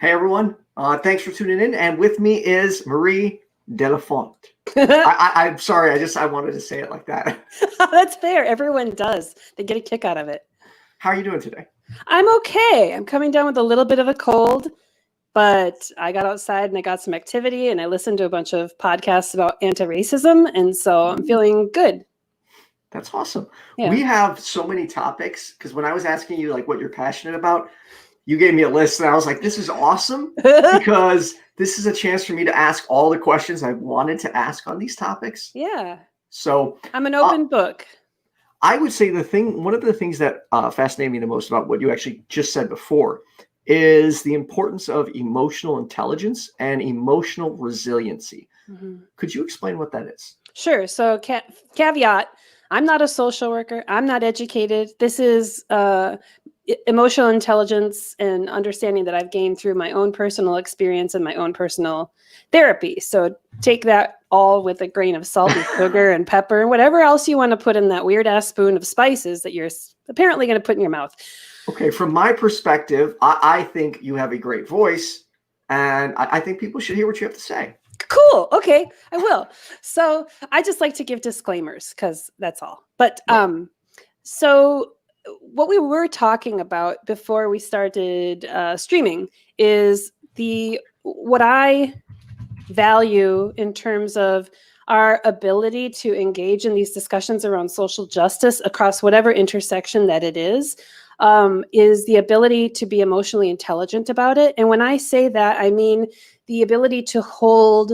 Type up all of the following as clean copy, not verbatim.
Hey everyone, thanks for tuning in. And with me is Marie Delafont. I'm sorry, I wanted to say it like that. That's fair. Everyone does. They get a kick out of it. How are you doing today? I'm okay. I'm coming down with a little bit of a cold, but I got outside and I got some activity and I listened to a bunch of podcasts about anti-racism. And so I'm feeling good. That's awesome. Yeah. We have so many topics because when I was asking you like what you're passionate about, you gave me a list and I was like, this is awesome because this is a chance for me to ask all the questions I wanted to ask on these topics. Yeah. So I'm an open book. I would say one of the things that fascinated me the most about what you actually just said before is the importance of emotional intelligence and emotional resiliency. Mm-hmm. Could you explain what that is? Sure. So caveat, I'm not a social worker. I'm not educated. This is emotional intelligence and understanding that I've gained through my own personal experience and my own personal therapy. So take that all with a grain of salt and sugar and pepper and whatever else you want to put in that weird ass spoon of spices that you're apparently going to put in your mouth. Okay. From my perspective, I think you have a great voice and I think people should hear what you have to say. Cool. Okay, I will. So I just like to give disclaimers because that's all. But so what we were talking about before we started streaming is what I value in terms of our ability to engage in these discussions around social justice across whatever intersection that it is the ability to be emotionally intelligent about it. And when I say that, I mean the ability to hold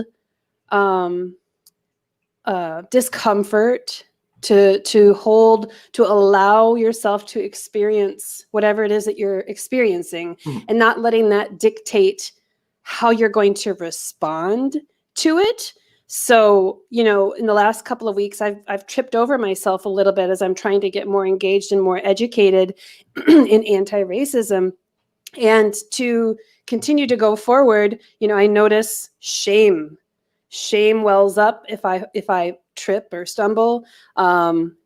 discomfort, to allow yourself to experience whatever it is that you're experiencing, and not letting that dictate how you're going to respond to it. So, in the last couple of weeks, I've tripped over myself a little bit as I'm trying to get more engaged and more educated in anti-racism. And to continue to go forward, I notice shame. Shame wells up if I trip or stumble.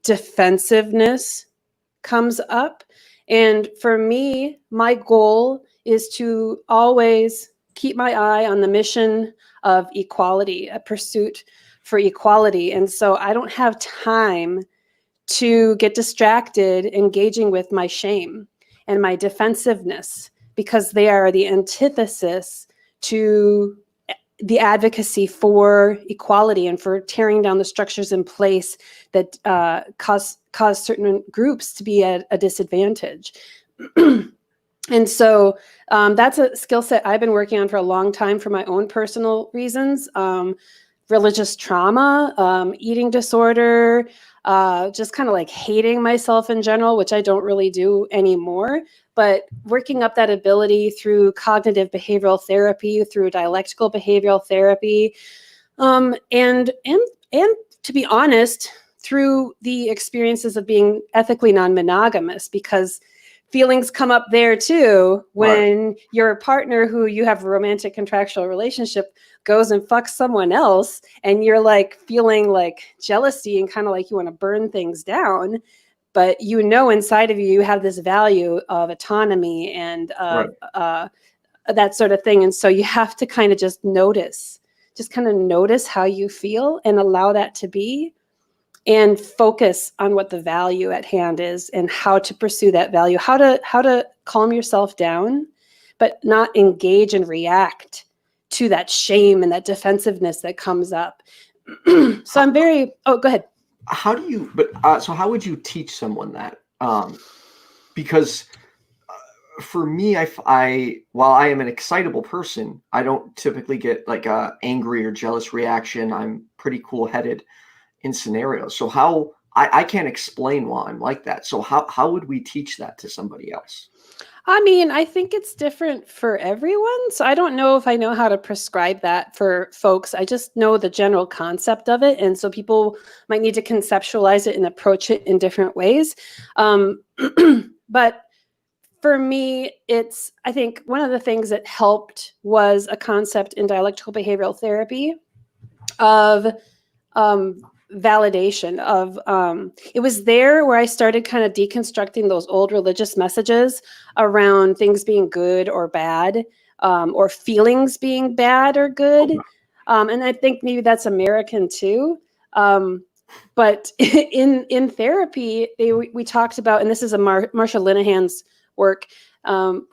Defensiveness comes up. And for me, my goal is to always keep my eye on the mission of equality, a pursuit for equality. And so I don't have time to get distracted engaging with my shame and my defensiveness, because they are the antithesis to the advocacy for equality and for tearing down the structures in place that cause certain groups to be at a disadvantage. And so that's a skill set I've been working on for a long time for my own personal reasons. Religious trauma, eating disorder, just kind of like hating myself in general, which I don't really do anymore. But working up that ability through cognitive behavioral therapy, through dialectical behavioral therapy, and to be honest, through the experiences of being ethically non-monogamous, because feelings come up there too when your partner who you have a romantic contractual relationship goes and fucks someone else, and you're like feeling like jealousy and kind of like you want to burn things down. But inside of you have this value of autonomy and that sort of thing. And so you have to kind of just notice how you feel and allow that to be, and focus on what the value at hand is and how to pursue that value, how to calm yourself down, but not engage and react to that shame and that defensiveness that comes up. So I'm go ahead. How do you, so how would you teach someone that? Because for me, while I am an excitable person, I don't typically get like a angry or jealous reaction. I'm pretty cool-headed in scenarios. So I can't explain why I'm like that. So how would we teach that to somebody else? I mean, I think it's different for everyone. So I don't know if I know how to prescribe that for folks. I just know the general concept of it. And so people might need to conceptualize it and approach it in different ways. But for me, I think one of the things that helped was a concept in dialectical behavioral therapy of validation of it was there where I started kind of deconstructing those old religious messages around things being good or bad, or feelings being bad or good. Okay. And I think maybe that's American too. But in therapy, we talked about, and this is a Marsha Linehan's work,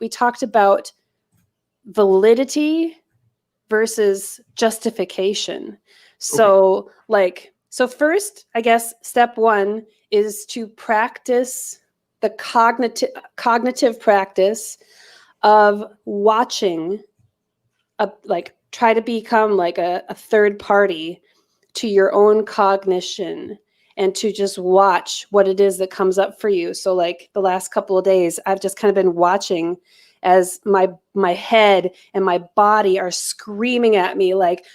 we talked about validity versus justification. So so first, I guess step one is to practice the cognitive practice of watching, try to become like a third party to your own cognition and to just watch what it is that comes up for you. So like the last couple of days, I've just kind of been watching as my head and my body are screaming at me like,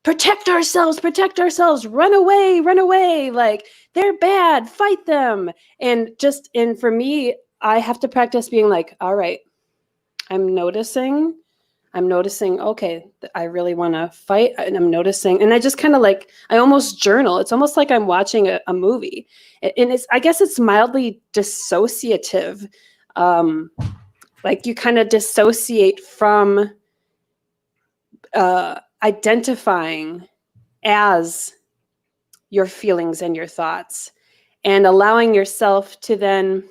protect ourselves, run away, like they're bad, fight them. And for me, I have to practice being like, all right, I'm noticing, okay, I really want to fight. And I'm noticing, and I just kind of I almost journal. It's almost like I'm watching a movie. And I guess it's mildly dissociative. Like you kind of dissociate from identifying as your feelings and your thoughts and allowing yourself to then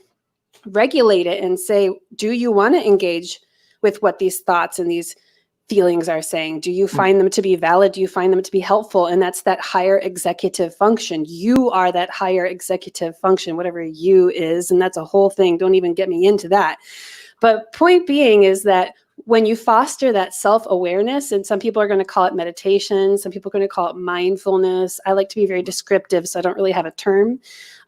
regulate it and say, do you want to engage with what these thoughts and these feelings are saying? Do you find them to be valid? Do you find them to be helpful? And that's that higher executive function. You are that higher executive function, whatever you is. And that's a whole thing. Don't even get me into that. But point being is that when you foster that self-awareness, and some people are going to call it meditation, some people are going to call it mindfulness. I like to be very descriptive, so I don't really have a term.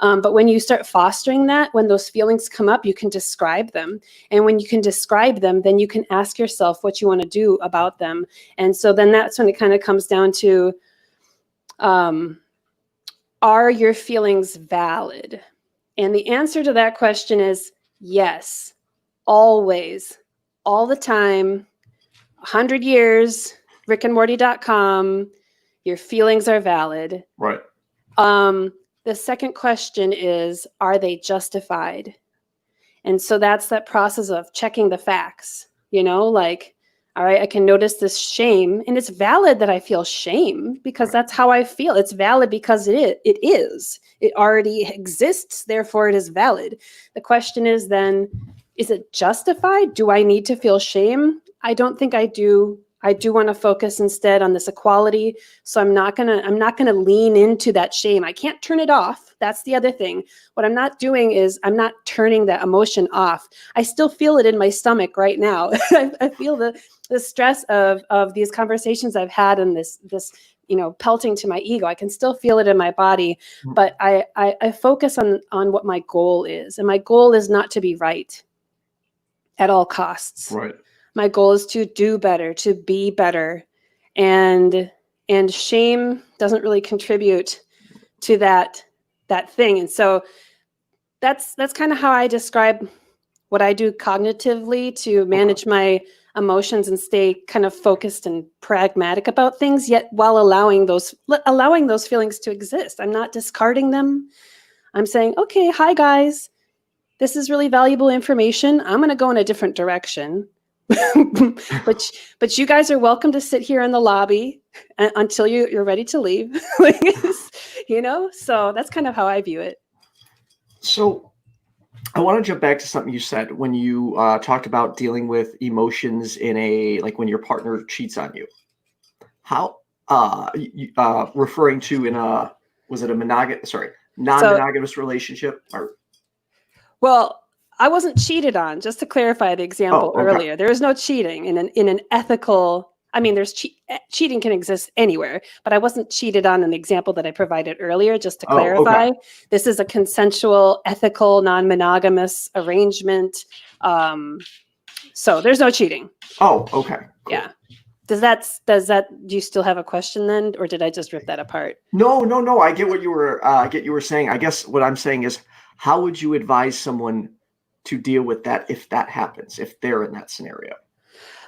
But when you start fostering that, when those feelings come up, you can describe them. And when you can describe them, then you can ask yourself what you want to do about them. And so then that's when it kind of comes down to, are your feelings valid? And the answer to that question is yes, always. All the time, 100 years, rickandmorty.com, your feelings are valid. Right. The second question is, are they justified? And so that's that process of checking the facts, all right, I can notice this shame, and it's valid that I feel shame because that's how I feel. It's valid because it is. It already exists, therefore it is valid. The question is then, is it justified? Do I need to feel shame? I don't think I do. I do want to focus instead on this equality. So I'm not gonna lean into that shame. I can't turn it off. That's the other thing. What I'm not doing is I'm not turning that emotion off. I still feel it in my stomach right now. I feel the stress of these conversations I've had and this pelting to my ego. I can still feel it in my body, but I focus on what my goal is. And my goal is not to be right at all costs. Right. My goal is to do better, to be better. And shame doesn't really contribute to that thing. And so that's kind of how I describe what I do cognitively to manage my emotions and stay kind of focused and pragmatic about things, yet while allowing those feelings to exist. I'm not discarding them. I'm saying, okay, hi guys. This is really valuable information. I'm going to go in a different direction. but you guys are welcome to sit here in the lobby until you're ready to leave. So that's kind of how I view it. So I want to jump back to something you said when you talked about dealing with emotions in when your partner cheats on you. How referring to was it a non-monogamous relationship or? Well, I wasn't cheated on, just to clarify the example earlier. There is no cheating in an ethical, there's cheating can exist anywhere, but I wasn't cheated on in the example that I provided earlier, just to clarify. Okay. This is a consensual, ethical, non-monogamous arrangement. So there's no cheating. Oh, okay. Cool. Yeah. Does that, do you still have a question then, or did I just rip that apart? No. I get what you were saying. I guess what I'm saying is, how would you advise someone to deal with that if that happens, if they're in that scenario?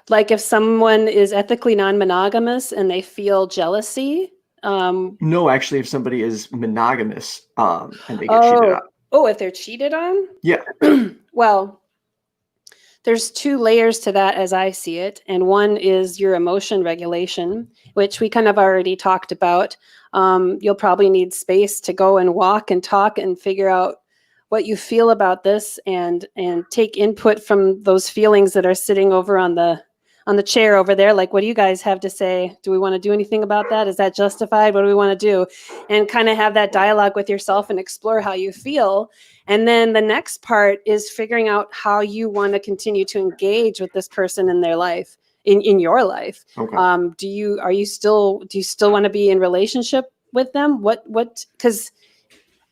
Like if someone is ethically non-monogamous and they feel jealousy? No, actually, if somebody is monogamous and they get cheated on. Oh, if they're cheated on? Yeah. Well, there's two layers to that as I see it. And one is your emotion regulation, which we kind of already talked about. You'll probably need space to go and walk and talk and figure out what you feel about this, and take input from those feelings that are sitting over on the chair over there. Like, what do you guys have to say? Do we want to do anything about that? Is that justified? What do we want to do? And kind of have that dialogue with yourself and explore how you feel. And then the next part is figuring out how you want to continue to engage with this person in their life, in your life. Okay. Do you still want to be in relationship with them? Because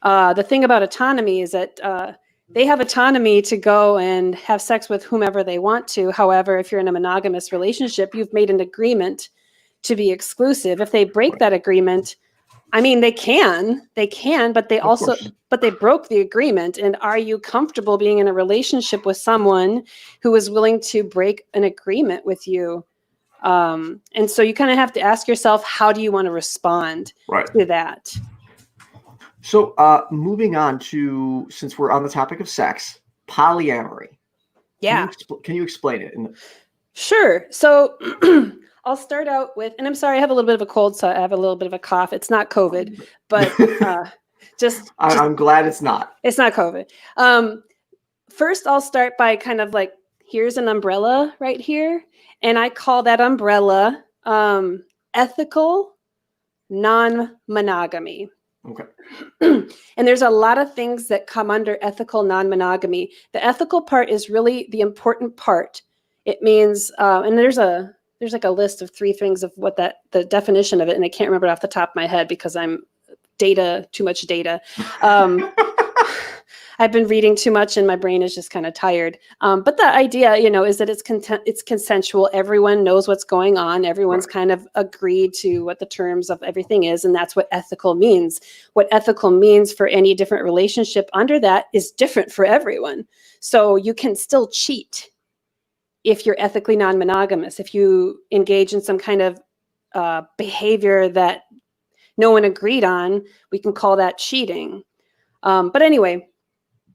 the thing about autonomy is that they have autonomy to go and have sex with whomever they want to. However, if you're in a monogamous relationship, you've made an agreement to be exclusive. If they break that agreement, I mean, they can, but they broke the agreement. And are you comfortable being in a relationship with someone who is willing to break an agreement with you? And so you kind of have to ask yourself, how do you want to respond to that? So moving on to, since we're on the topic of sex, polyamory. Yeah. Can you explain it? Sure. So I'll start out with, and I'm sorry, I have a little bit of a cold, so I have a little bit of a cough. It's not COVID, but I'm glad it's not. It's not COVID. First, I'll start by kind of like, here's an umbrella right here. And I call that umbrella ethical non-monogamy. Okay. And there's a lot of things that come under ethical non-monogamy. The ethical part is really the important part. It means, and there's like a list of 3 things of what the definition of it, and I can't remember it off the top of my head because I'm too much data. I've been reading too much and my brain is just kind of tired. But the idea, is that it's consensual. Everyone knows what's going on. Everyone's kind of agreed to what the terms of everything is. And that's what ethical means. What ethical means for any different relationship under that is different for everyone. So you can still cheat if you're ethically non-monogamous. If you engage in some kind of behavior that no one agreed on, we can call that cheating. But anyway,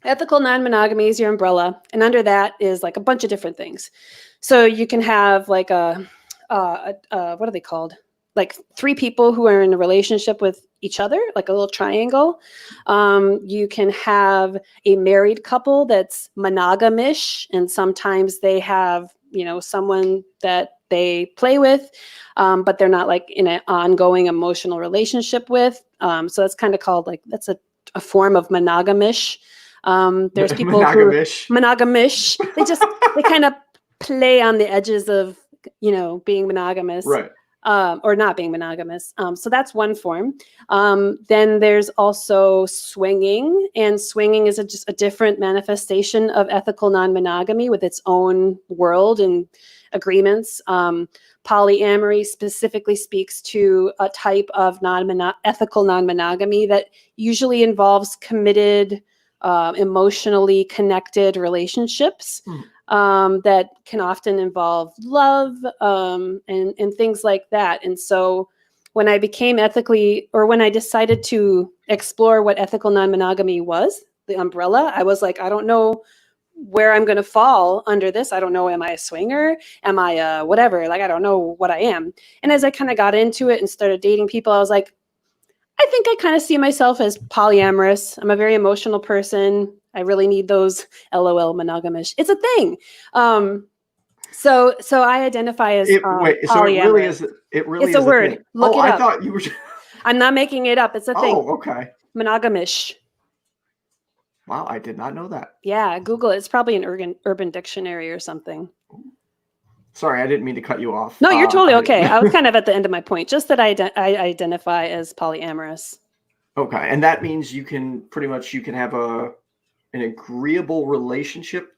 ethical non-monogamy is your umbrella, and under that is like a bunch of different things. So you can have like what are they called? Like 3 people who are in a relationship with each other, like a little triangle. You can have a married couple that's monogamish, and sometimes they have, someone that they play with, but they're not like in an ongoing emotional relationship with. So that's kind of called like, that's a form of monogamish. There's people monogamish. They kind of play on the edges of, being monogamous, or not being monogamous. So that's one form. Then there's also swinging, and swinging is just a different manifestation of ethical non-monogamy with its own world and agreements. Polyamory specifically speaks to a type of ethical non-monogamy that usually involves committed, emotionally connected relationships that can often involve love and things like that. And so when I decided to explore what ethical non-monogamy was, the umbrella, I was like, I don't know where I'm going to fall under this. I don't know. Am I a swinger? Am I whatever? Like, I don't know what I am. And as I kind of got into it and started dating people, I was like, I think I kind of see myself as polyamorous. I'm a very emotional person. I really need those LOL monogamish. It's a thing. So I identify as polyamorous. So it really is a word. Thing. Look it up. I thought you were. I'm not making it up. It's a thing. Oh, okay. Monogamish. Wow, I did not know that. Yeah, Google it. It's probably an urban dictionary or something. Sorry, I didn't mean to cut you off. No, you're totally okay. I was kind of at the end of my point, just that I identify as polyamorous. Okay, and that means you can have an agreeable relationship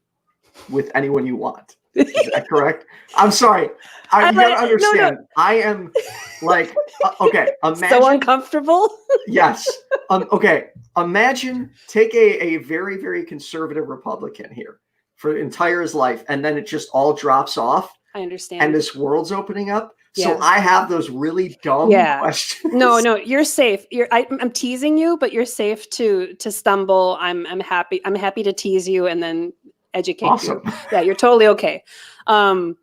with anyone you want. Is that correct? I'm sorry. You gotta understand. No. I am like, okay, imagine. So uncomfortable? Yes. Okay, imagine, take a very, very conservative Republican here for entire his life, and then it just all drops off. I understand. And this world's opening up. Yeah. So I have those really dumb questions. No, you're safe. I'm teasing you, but you're safe to stumble. I'm happy to tease you, and then educate Awesome. you. Yeah, you're totally okay. What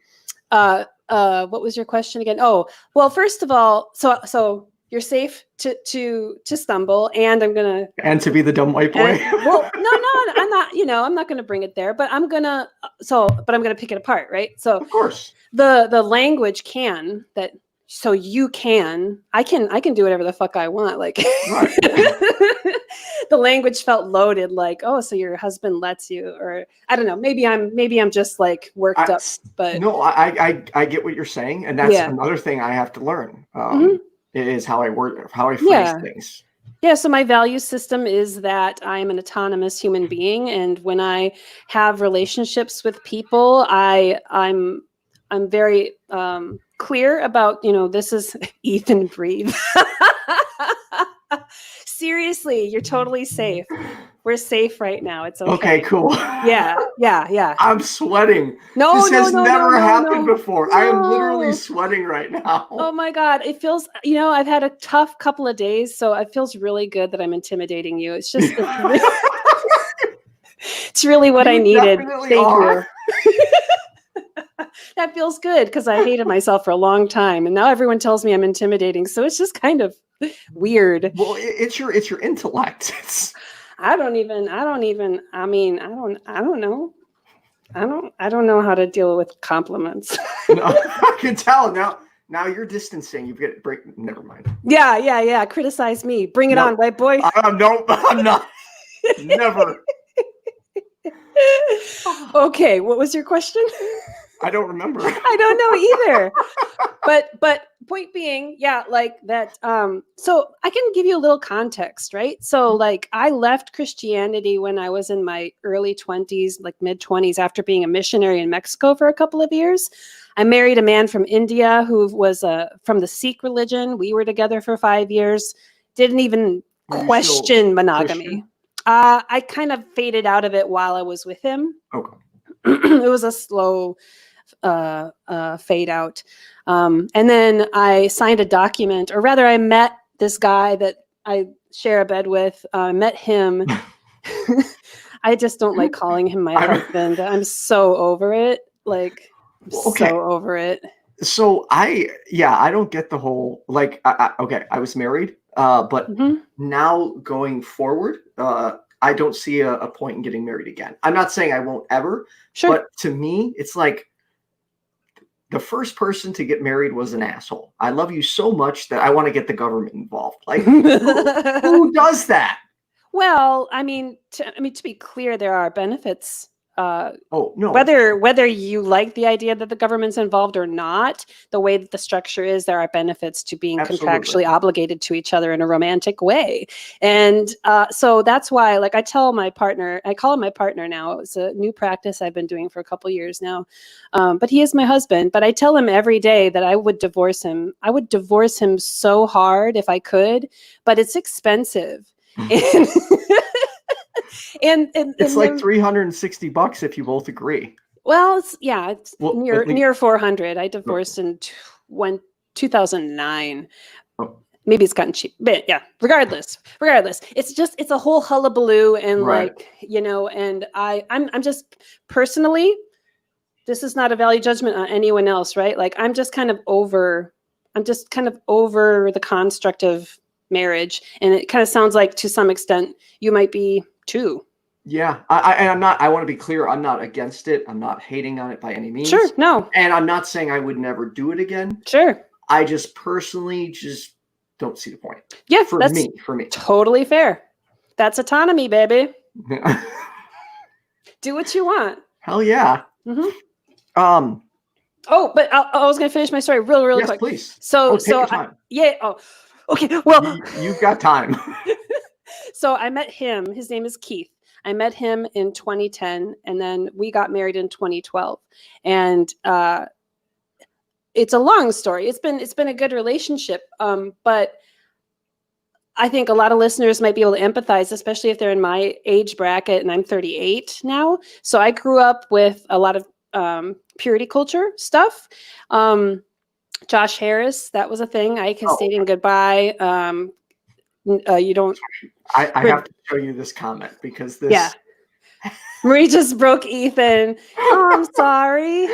was your question again? Oh, well, first of all, so you're safe to stumble, and I'm gonna And to be the dumb white boy. well, no, I'm not. I'm not gonna bring it there, but I'm gonna pick it apart, right? So Of course. the language so I can do whatever the fuck I want. Like Right. the language felt loaded, like, oh, so your husband lets you, or I don't know, maybe I'm just like worked up, but no, I get what you're saying, and that's yeah. another thing I have to learn. Mhm. Is how I phrase things. Yeah, so my value system is that I'm an autonomous human being, and when I have relationships with people, I'm very clear about, this is Ethan, breathe. Seriously, you're totally safe. We're safe right now. It's okay. Okay, cool. Yeah. I'm sweating. This has never happened before. I am literally sweating right now. Oh my God. It feels, I've had a tough couple of days, so it feels really good that I'm intimidating you. It's just, it's really what I needed. Thank you. That feels good because I hated myself for a long time, and now everyone tells me I'm intimidating. So it's just kind of weird. Well, it's your intellect. I don't know. I don't know how to deal with compliments. No, I can tell now. Now you're distancing. You get break. Never mind. Yeah. Criticize me. Bring it on, white boy. No, I'm not. Never. Okay, what was your question? I don't remember. I don't know either. But point being, yeah, like that. So I can give you a little context, right? So like I left Christianity when I was in my early 20s, like mid 20s, after being a missionary in Mexico for a couple of years. I married a man from India who was from the Sikh religion. We were together for 5 years. Didn't even question monogamy. Christian? I kind of faded out of it while I was with him. Okay. It was a slow fade out. And then I signed a document, or rather I met this guy that I share a bed with. Met him. I just don't like calling him my husband. I'm so over it. Like, so over it. So I don't get the whole, like, I was married, but now going forward, I don't see a point in getting married again. I'm not saying I won't ever, but to me, it's like the first person to get married was an asshole. I love you so much that I want to get the government involved. Like, who does that? Well, I mean, to be clear, there are benefits. No. Whether you like the idea that the government's involved or not, the way that the structure is, there are benefits to being contractually obligated to each other in a romantic way. And so that's why, like, I call him my partner now. It's a new practice I've been doing for a couple years now. But he is my husband. But I tell him every day that I would divorce him. I would divorce him so hard if I could, but it's expensive. And it's like $360 if you both agree. Well, it's near 400. I divorced in 2009. Maybe it's gotten cheap, but yeah, regardless, it's a whole hullabaloo, and and I'm just personally, this is not a value judgment on anyone else, right? Like I'm just kind of over the construct of marriage, and it kind of sounds like to some extent you might be too. Yeah, I'm not. I want to be clear. I'm not against it. I'm not hating on it by any means. Sure, no. And I'm not saying I would never do it again. Sure. I just personally don't see the point. Yeah, for me, totally fair. That's autonomy, baby. Do what you want. Hell yeah. Mm-hmm. Oh, but I was going to finish my story really quick. Please. So take your time. Okay. Well, you've got time. So I met him. His name is Keith. I met him in 2010, and then we got married in 2012. And it's a long story. It's been a good relationship, but I think a lot of listeners might be able to empathize, especially if they're in my age bracket, and I'm 38 now. So I grew up with a lot of purity culture stuff. Josh Harris, that was a thing. I kissed dating goodbye. You don't. I have to show you this comment because this. Marie just broke Ethan. Oh, I'm sorry.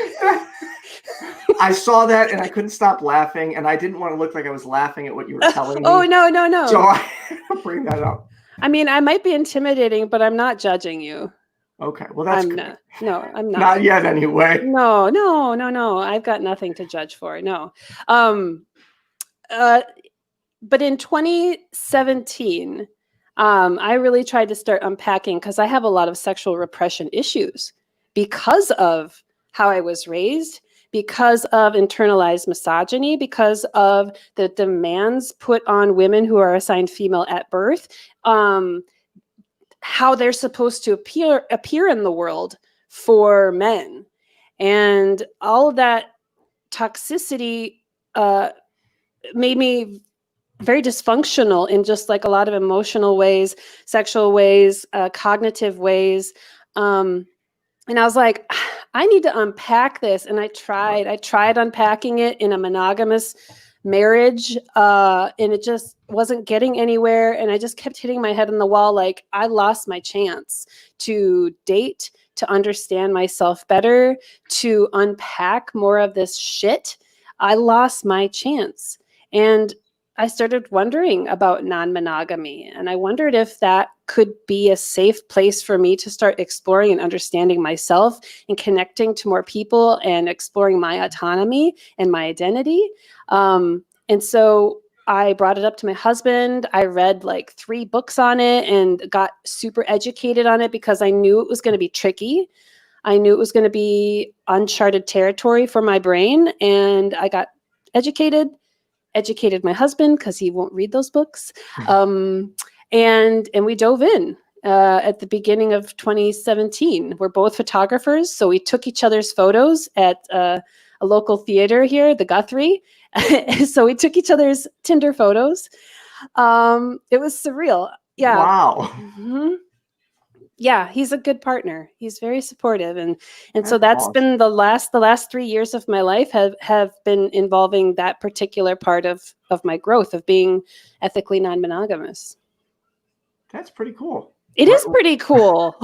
I saw that and I couldn't stop laughing, and I didn't want to look like I was laughing at what you were telling me. Oh, no. So I bring that up. I mean, I might be intimidating, but I'm not judging you. Okay, well, that's good. not. No, I'm not. Not yet, anyway. No. I've got nothing to judge for. No. But in 2017, I really tried to start unpacking because I have a lot of sexual repression issues because of how I was raised, because of internalized misogyny, because of the demands put on women who are assigned female at birth, how they're supposed to appear in the world for men. And all of that toxicity made me very dysfunctional in just like a lot of emotional ways, sexual ways, cognitive ways. And I was like, I need to unpack this. And I tried unpacking it in a monogamous marriage, and it just wasn't getting anywhere. And I just kept hitting my head on the wall. Like, I lost my chance to date, to understand myself better, to unpack more of this shit. I lost my chance. And I started wondering about non-monogamy, and I wondered if that could be a safe place for me to start exploring and understanding myself and connecting to more people and exploring my autonomy and my identity. And so I brought it up to my husband. I read like 3 books on it and got super educated on it because I knew it was going to be tricky. I knew it was going to be uncharted territory for my brain, and I got educated my husband because he won't read those books. And we dove in at the beginning of 2017. We're both photographers, so we took each other's photos at a local theater here, the Guthrie. So we took each other's Tinder photos. It was surreal. Yeah. Wow. Mm-hmm. Yeah, he's a good partner. He's very supportive, and so That's that's awesome. been the last 3 years of my life have been involving that particular part of my growth of being ethically non-monogamous. That's pretty cool. It is pretty cool.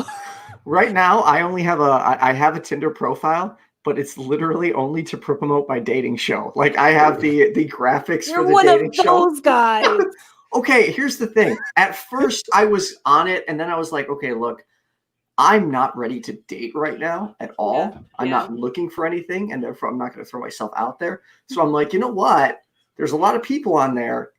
Right now, I only have I have a Tinder profile, but it's literally only to promote my dating show. Like, I have the graphics You're for the one dating of show. those guys. Okay, here's the thing. At first, I was on it, and then I was like, okay, look, I'm not ready to date right now at all. Yeah, I'm yeah. not looking for anything, and therefore I'm not going to throw myself out there. So I'm like, you know what? There's a lot of people on there.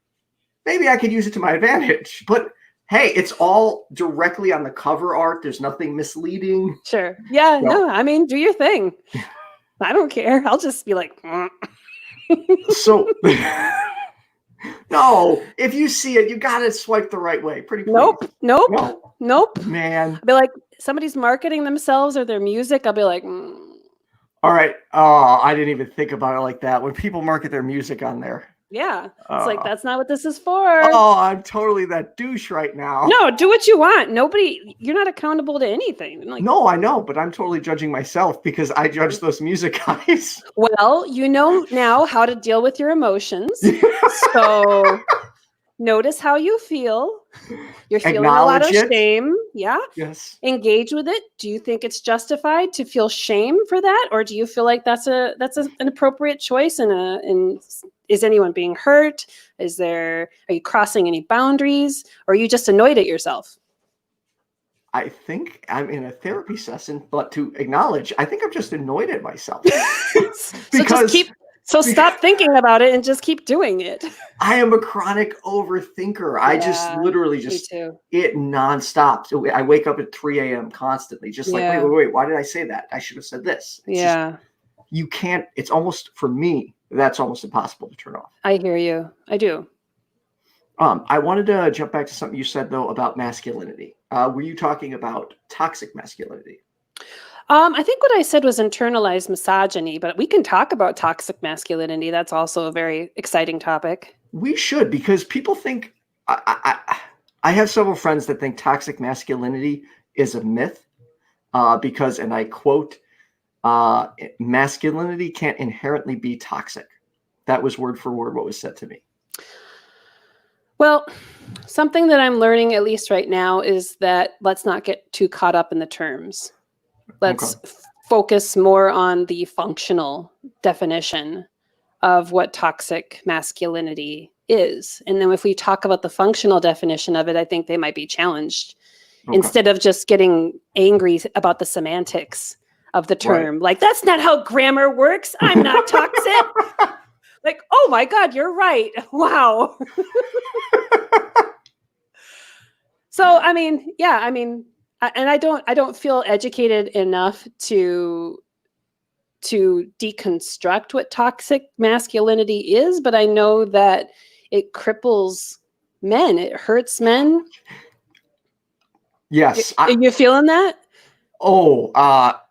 Maybe I could use it to my advantage. But hey, it's all directly on the cover art. There's nothing misleading. Sure. Yeah, So- no, I mean, do your thing. I don't care. I'll just be like, So, no, if you see it, you got to swipe the right way. Pretty please. Nope. Man. I'll be like, somebody's marketing themselves or their music. I'll be like, All right. Oh, I didn't even think about it like that. When people market their music on there. yeah. It's like, that's not what this is for. Oh, I'm totally that douche right now. No, do what you want. You're not accountable to anything. Like, No, I know, but I'm totally judging myself because I judge those music guys. well, you know now how to deal with your emotions. So notice how you feel. You're feeling a lot of shame. Yeah. Yes. Engage with it. Do you think it's justified to feel shame for that? Or do you feel like that's an appropriate choice? And is anyone being hurt? Are you crossing any boundaries? Or are you just annoyed at yourself? I think I'm in a therapy session, but to acknowledge, I think I'm just annoyed at myself. Stop thinking about it and just keep doing it. I am a chronic overthinker. I just literally it nonstop. So I wake up at 3 a.m. constantly, just like, wait, why did I say that? I should have said this. You can't, it's almost, for me, that's almost impossible to turn off. I hear you. I do. I wanted to jump back to something you said, though, about masculinity. Were you talking about toxic masculinity? I think what I said was internalized misogyny, but we can talk about toxic masculinity. That's also a very exciting topic. We should, because people think, I have several friends that think toxic masculinity is a myth because, and I quote, masculinity can't inherently be toxic. That was word for word what was said to me. Well, something that I'm learning, at least right now, is that let's not get too caught up in the terms. Let's focus more on the functional definition of what toxic masculinity is. And then if we talk about the functional definition of it, I think they might be challenged instead of just getting angry about the semantics of the term. Like, that's not how grammar works. I'm not toxic. Like, oh my God, you're right. Wow. So, I mean, and I don't feel educated enough to deconstruct what toxic masculinity is, but I know that it cripples men. It hurts men. Yes. Are you feeling that? Oh,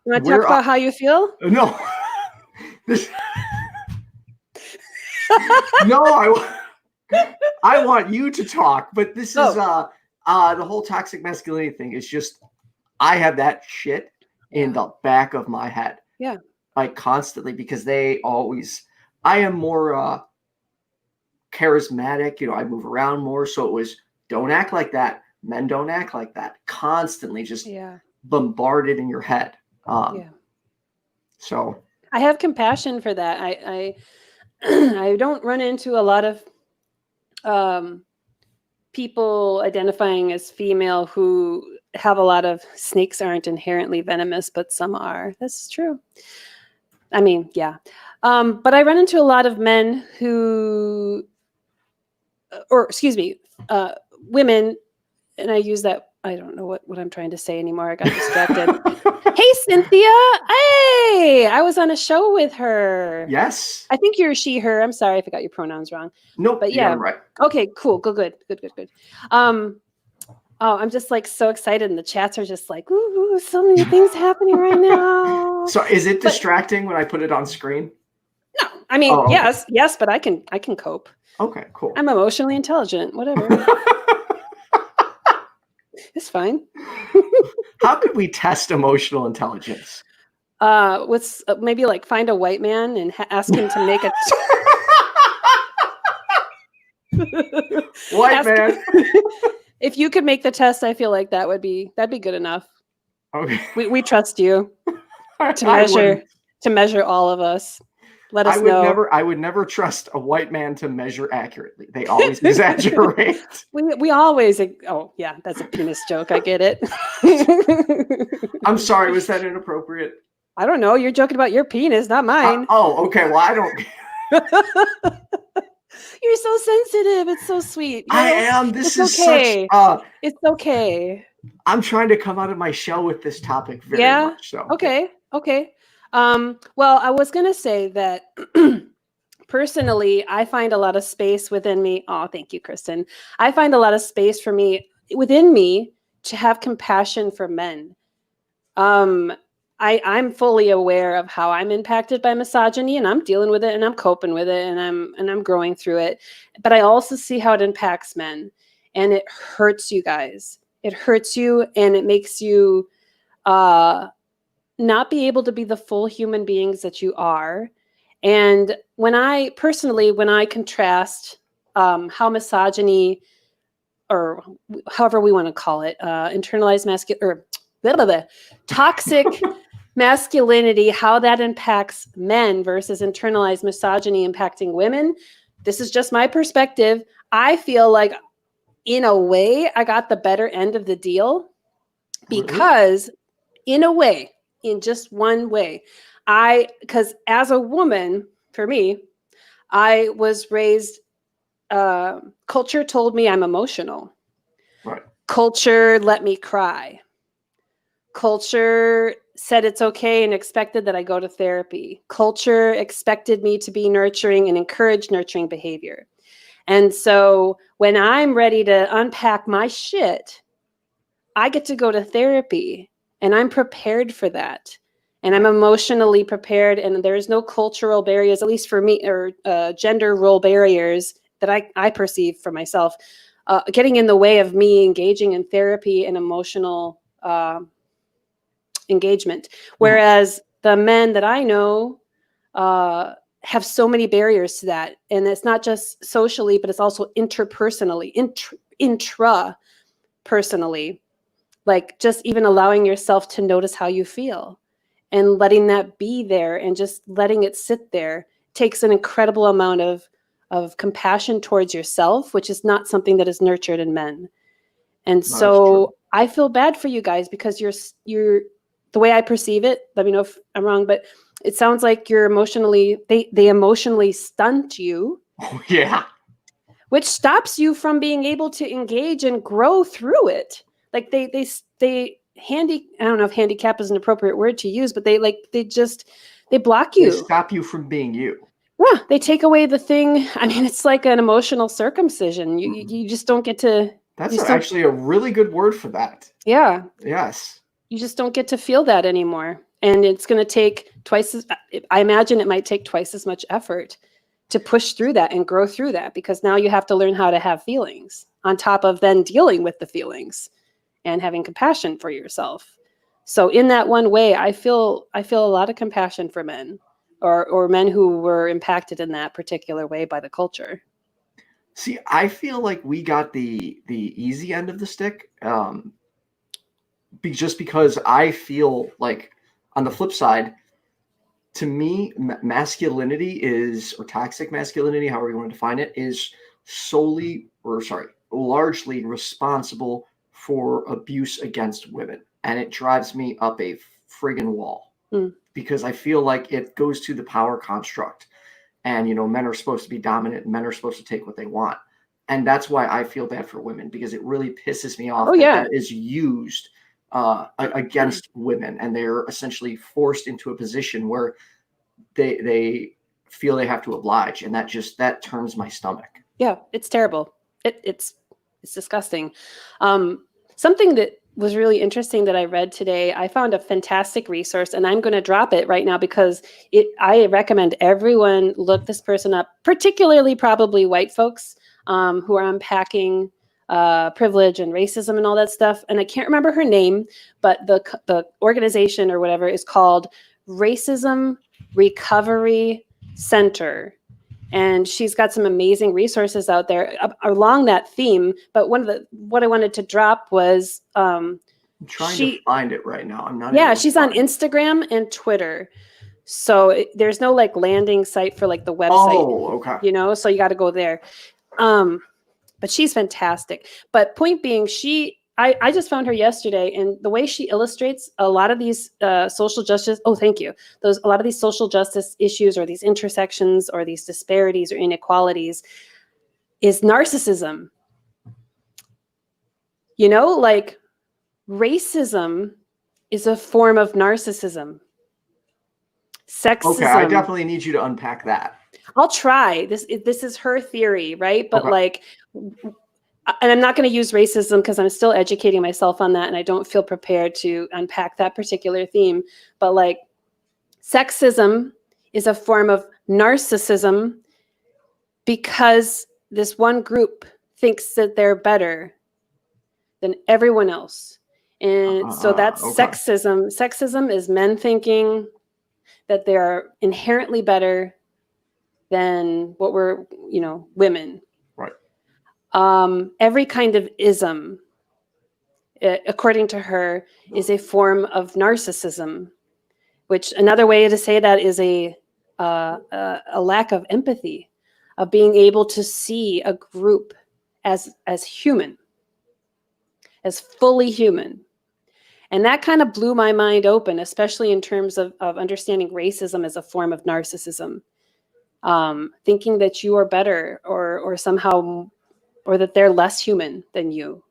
you want to talk about how you feel? No. No, I want you to talk, but this is the whole toxic masculinity thing is just, I have that shit in the back of my head. Yeah. Like constantly, because I am more charismatic, I move around more. So it was, don't act like that. Men don't act like that. Constantly just bombarded in your head. So I have compassion for that. I don't run into a lot of people identifying as female who have a lot of snakes aren't inherently venomous, but some are. That's true. I mean, yeah. But I run into a lot of men who, women, and I use that, I don't know what I'm trying to say anymore. I got distracted. Hey, Cynthia. Hey, I was on a show with her. Yes. I think you're she, her. I'm sorry if I got your pronouns wrong. Nope. But yeah. Right. Okay, cool. Good. Oh, I'm just like so excited. And the chats are just like, ooh, so many things happening right now. So is it distracting when I put it on screen? No, I mean, yes, but I can cope. Okay, cool. I'm emotionally intelligent, whatever. It's fine. How could we test emotional intelligence? With maybe like find a white man and ask him to make a white man. If you could make the test, I feel like that'd be good enough. Okay. We trust you to measure all of us. Let us know. I would never trust a white man to measure accurately. They always exaggerate. We always. Oh yeah, that's a penis joke. I get it. I'm sorry. Was that inappropriate? I don't know. You're joking about your penis, not mine. Okay. Well, I don't. You're so sensitive. It's so sweet. I am. This is okay. such. It's okay. I'm trying to come out of my shell with this topic very much. So. Okay. Well, I was going to say that personally, I find a lot of space within me. Oh, thank you, Kristen. I find a lot of space within me to have compassion for men. I'm fully aware of how I'm impacted by misogyny, and I'm dealing with it, and I'm coping with it, and I'm growing through it. But I also see how it impacts men, and it hurts you guys. It hurts you, and it makes you not be able to be the full human beings that you are. And when I contrast how misogyny, or however we want to call it, internalized toxic masculinity, how that impacts men versus internalized misogyny impacting women. This is just my perspective. I feel like, in a way, I got the better end of the deal because, in a way, in just one way, because as a woman, for me, I was raised, culture told me I'm emotional. Right. Culture let me cry. Culture said it's okay and expected that I go to therapy. Culture expected me to be nurturing and encourage nurturing behavior. And so when I'm ready to unpack my shit, I get to go to therapy, and I'm prepared for that. And I'm emotionally prepared, and there's no cultural barriers, at least for me, or gender role barriers that I perceive for myself, getting in the way of me engaging in therapy and emotional engagement. Whereas the men that I know have so many barriers to that. And it's not just socially, but it's also interpersonally, personally, like just even allowing yourself to notice how you feel and letting that be there and just letting it sit there takes an incredible amount of compassion towards yourself, which is not something that is nurtured in men. And so I feel bad for you guys because you're the way I perceive it. Let me know if I'm wrong, but it sounds like you're they emotionally stunt you. Oh, yeah. Which stops you from being able to engage and grow through it. Like they I don't know if handicap is an appropriate word to use, but they block you. They stop you from being you. Yeah, they take away the thing. I mean, it's like an emotional circumcision. You just don't get to. That's actually a really good word for that. Yeah. Yes. You just don't get to feel that anymore. And it's going to take I imagine it might take twice as much effort to push through that and grow through that, because now you have to learn how to have feelings on top of then dealing with the feelings and having compassion for yourself. So in that one way, I feel a lot of compassion for men or men who were impacted in that particular way by the culture. See, I feel like we got the easy end of the stick, just because I feel like on the flip side, to me, masculinity or toxic masculinity, however you want to define it, is largely responsible for abuse against women. And it drives me up a friggin' wall because I feel like it goes to the power construct. And, men are supposed to be dominant and men are supposed to take what they want. And that's why I feel bad for women, because it really pisses me off that is used against women, and they're essentially forced into a position where they feel they have to oblige, and that turns my stomach. Yeah, it's terrible. It's disgusting. Something that was really interesting that I read today, I found a fantastic resource, and I'm going to drop it right now because I recommend everyone look this person up, particularly probably white folks who are unpacking privilege and racism and all that stuff. And I can't remember her name, but the organization or whatever is called Racism Recovery Center. And she's got some amazing resources out there along that theme. But what I wanted to drop was I'm trying to find it right now. I'm not. Yeah, she's on Instagram and Twitter. So there's no like landing site for like the website. Oh, okay. So you got to go there. But she's fantastic. But point being, I just found her yesterday, and the way she illustrates a lot of these social justice, a lot of these social justice issues or these intersections or these disparities or inequalities is narcissism. Like racism is a form of narcissism. Sexism. Okay, I definitely need you to unpack that. I'll try. This is her theory, right? But and I'm not going to use racism because I'm still educating myself on that, and I don't feel prepared to unpack that particular theme. But like sexism is a form of narcissism because this one group thinks that they're better than everyone else. And so that's sexism. Sexism is men thinking that they are inherently better than what we're, women. Right. Every kind of ism, according to her, is a form of narcissism, which another way to say that is a lack of empathy, of being able to see a group as human, as fully human. And that kind of blew my mind open, especially in terms of understanding racism as a form of narcissism. Thinking that you are better or somehow, or that they're less human than you,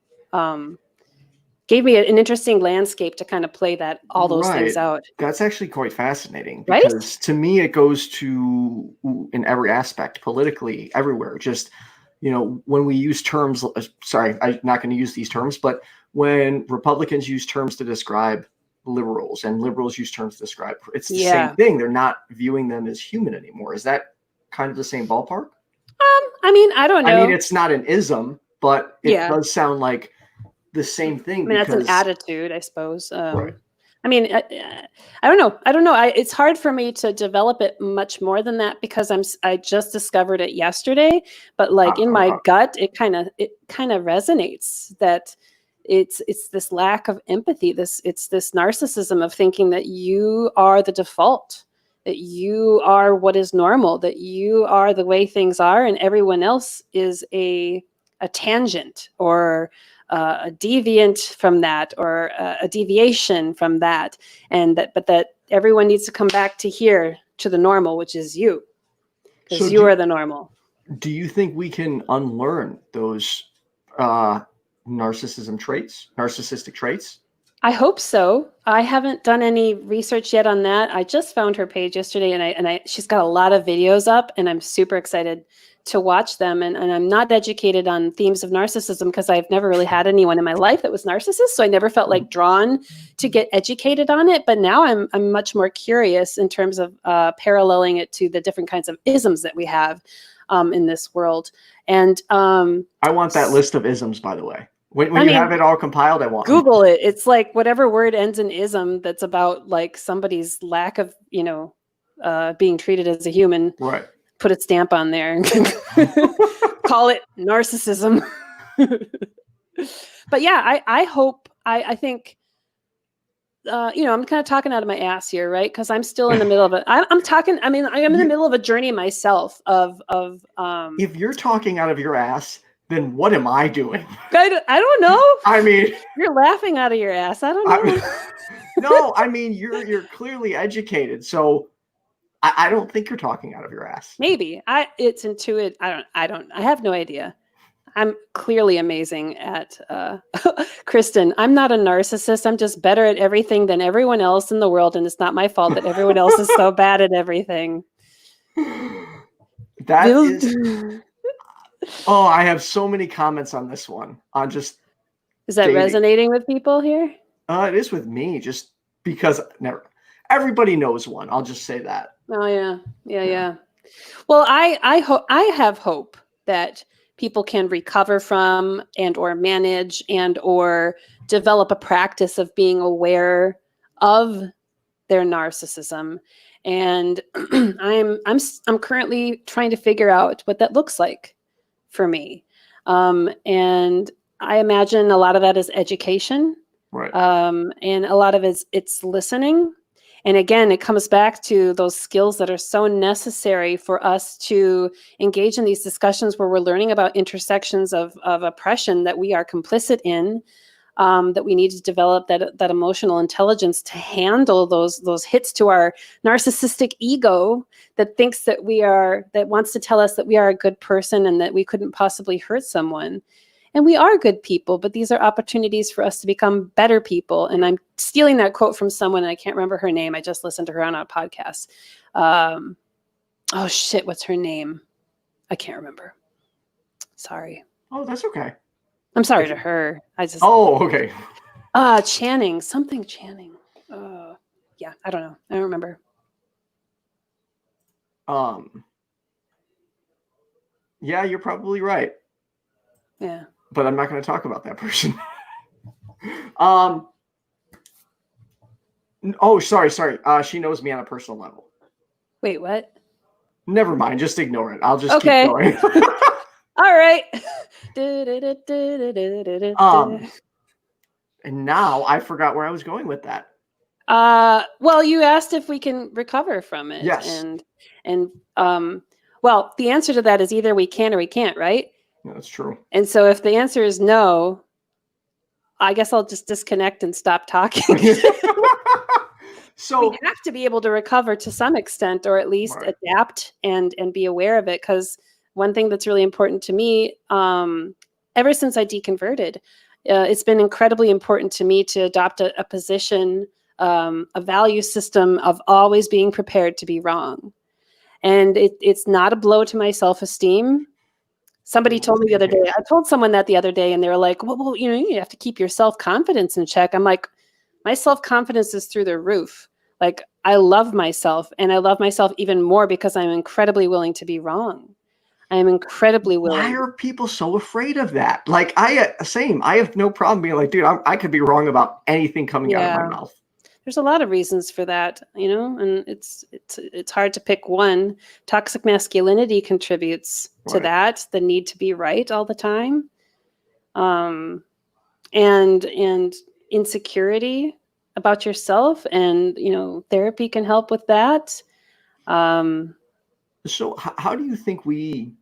gave me an interesting landscape to kind of play all those things out. That's actually quite fascinating because to me, it goes to in every aspect, politically, everywhere. Just, when we use terms, sorry, I'm not going to use these terms, but when Republicans use terms to describe liberals and liberals use terms to describe, it's the same thing. They're not viewing them as human anymore. Is that kind of the same ballpark? I mean, I don't know. I mean, it's not an ism, but it does sound like the same thing. I mean, that's an attitude, I suppose. Right. I mean, I don't know. I don't know. It's hard for me to develop it much more than that because I just discovered it yesterday. But like in my gut, it kind of resonates that it's this lack of empathy. It's this narcissism of thinking that you are the default, that you are what is normal, that you are the way things are, and everyone else is a tangent or a deviant from that, or a deviation from that, and but that everyone needs to come back to here, to the normal, which is you, because So you are the normal. do you think we can unlearn those narcissistic traits? I hope so. I haven't done any research yet on that. I just found her page yesterday, and she's got a lot of videos up, and I'm super excited to watch them. And I'm not educated on themes of narcissism because I've never really had anyone in my life that was narcissist, so I never felt like drawn to get educated on it. But now I'm much more curious in terms of paralleling it to the different kinds of isms that we have in this world. And I want that list of isms, by the way. When you have it all compiled, I want Google it. It's like whatever word ends in ism that's about like somebody's lack of, being treated as a human. Right. Put a stamp on there and call it narcissism. But yeah, I hope, I think, I'm kind of talking out of my ass here, right? Because I'm still in the middle of it. I'm in the middle of a journey myself of if you're talking out of your ass, then what am I doing? I don't know. I mean, you're laughing out of your ass. I don't know. No, I mean, you're clearly educated, so I don't think you're talking out of your ass. Maybe it's intuitive. I have no idea. I'm clearly amazing at Kristen. I'm not a narcissist. I'm just better at everything than everyone else in the world, and it's not my fault that everyone else is so bad at everything. That is. Oh, I have so many comments on this one. On just. Is that resonating with people here? It is with me, just because everybody knows one. I'll just say that. Oh yeah. Well, I have hope that people can recover from and or manage and or develop a practice of being aware of their narcissism. And I'm currently trying to figure out what that looks like for me. And I imagine a lot of that is education. Right. And a lot of it's listening. And again, it comes back to those skills that are so necessary for us to engage in these discussions where we're learning about intersections of oppression that we are complicit in, that we need to develop that emotional intelligence to handle those hits to our narcissistic ego that thinks that that wants to tell us that we are a good person and that we couldn't possibly hurt someone. And we are good people, but these are opportunities for us to become better people. And I'm stealing that quote from someone, and I can't remember her name. I just listened to her on a podcast. Oh shit, what's her name? I can't remember. Sorry. Oh, that's okay. I'm sorry to her. Oh, okay. Channing. Yeah, I don't know. I don't remember. Yeah, you're probably right. Yeah. But I'm not going to talk about that person. Oh, sorry. She knows me on a personal level. Wait, what? Never mind. Just ignore it. I'll just keep going. All right. And now I forgot where I was going with that. Well, you asked if we can recover from it. Yes. And well, the answer to that is either we can or we can't, right? Yeah, that's true. And so if the answer is no, I guess I'll just disconnect and stop talking. So we have to be able to recover to some extent, or at least adapt and be aware of it. Because one thing that's really important to me, ever since I deconverted, it's been incredibly important to me to adopt a position, a value system of always being prepared to be wrong. And it's not a blow to my self-esteem. Somebody told me the other day, I told someone that the other day, and they were like, well, you have to keep your self-confidence in check. I'm like, my self-confidence is through the roof. Like, I love myself, and I love myself even more because I'm incredibly willing to be wrong. I am incredibly willing. Why are people so afraid of that? Like, I have no problem being like, dude, I could be wrong about anything coming out of my mouth. there's a lot of reasons for that, and it's hard to pick one. Toxic masculinity contributes to Right. that, the need to be right all the time. And insecurity about yourself, and therapy can help with that. So how do you think we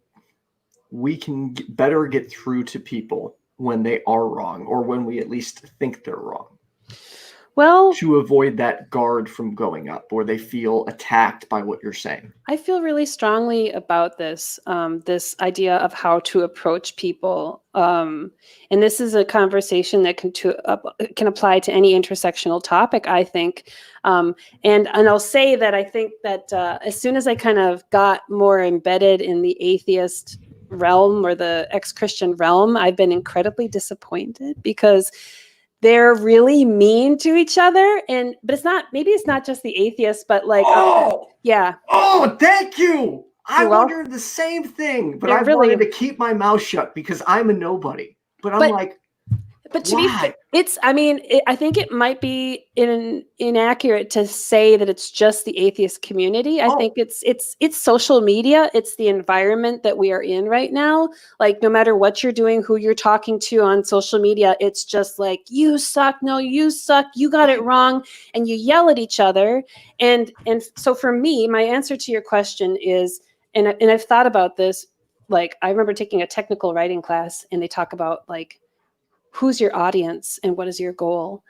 can better get through to people when they are wrong, or when we at least think they're wrong, Well, to avoid that guard from going up, or they feel attacked by what you're saying? I feel really strongly about this, this idea of how to approach people. And this is a conversation that can apply to any intersectional topic, I think. And I'll say that I think that as soon as I kind of got more embedded in the atheist realm, or the ex-Christian realm, I've been incredibly disappointed, because they're really mean to each other. But maybe it's not just the atheists, but like, yeah. Oh, thank you. I You're welcome. wondered the same thing, but They're I really- wanted to keep my mouth shut because I'm a nobody. But I'm like, But to why? I think it might be inaccurate to say that it's just the atheist community. I think it's social media. It's the environment that we are in right now. Like, no matter what you're doing, who you're talking to on social media, it's just like, you suck. No, you suck. You got it wrong. And you yell at each other. And so for me, my answer to your question is, and I've thought about this, like, I remember taking a technical writing class, and they talk about, like, who's your audience and what is your goal?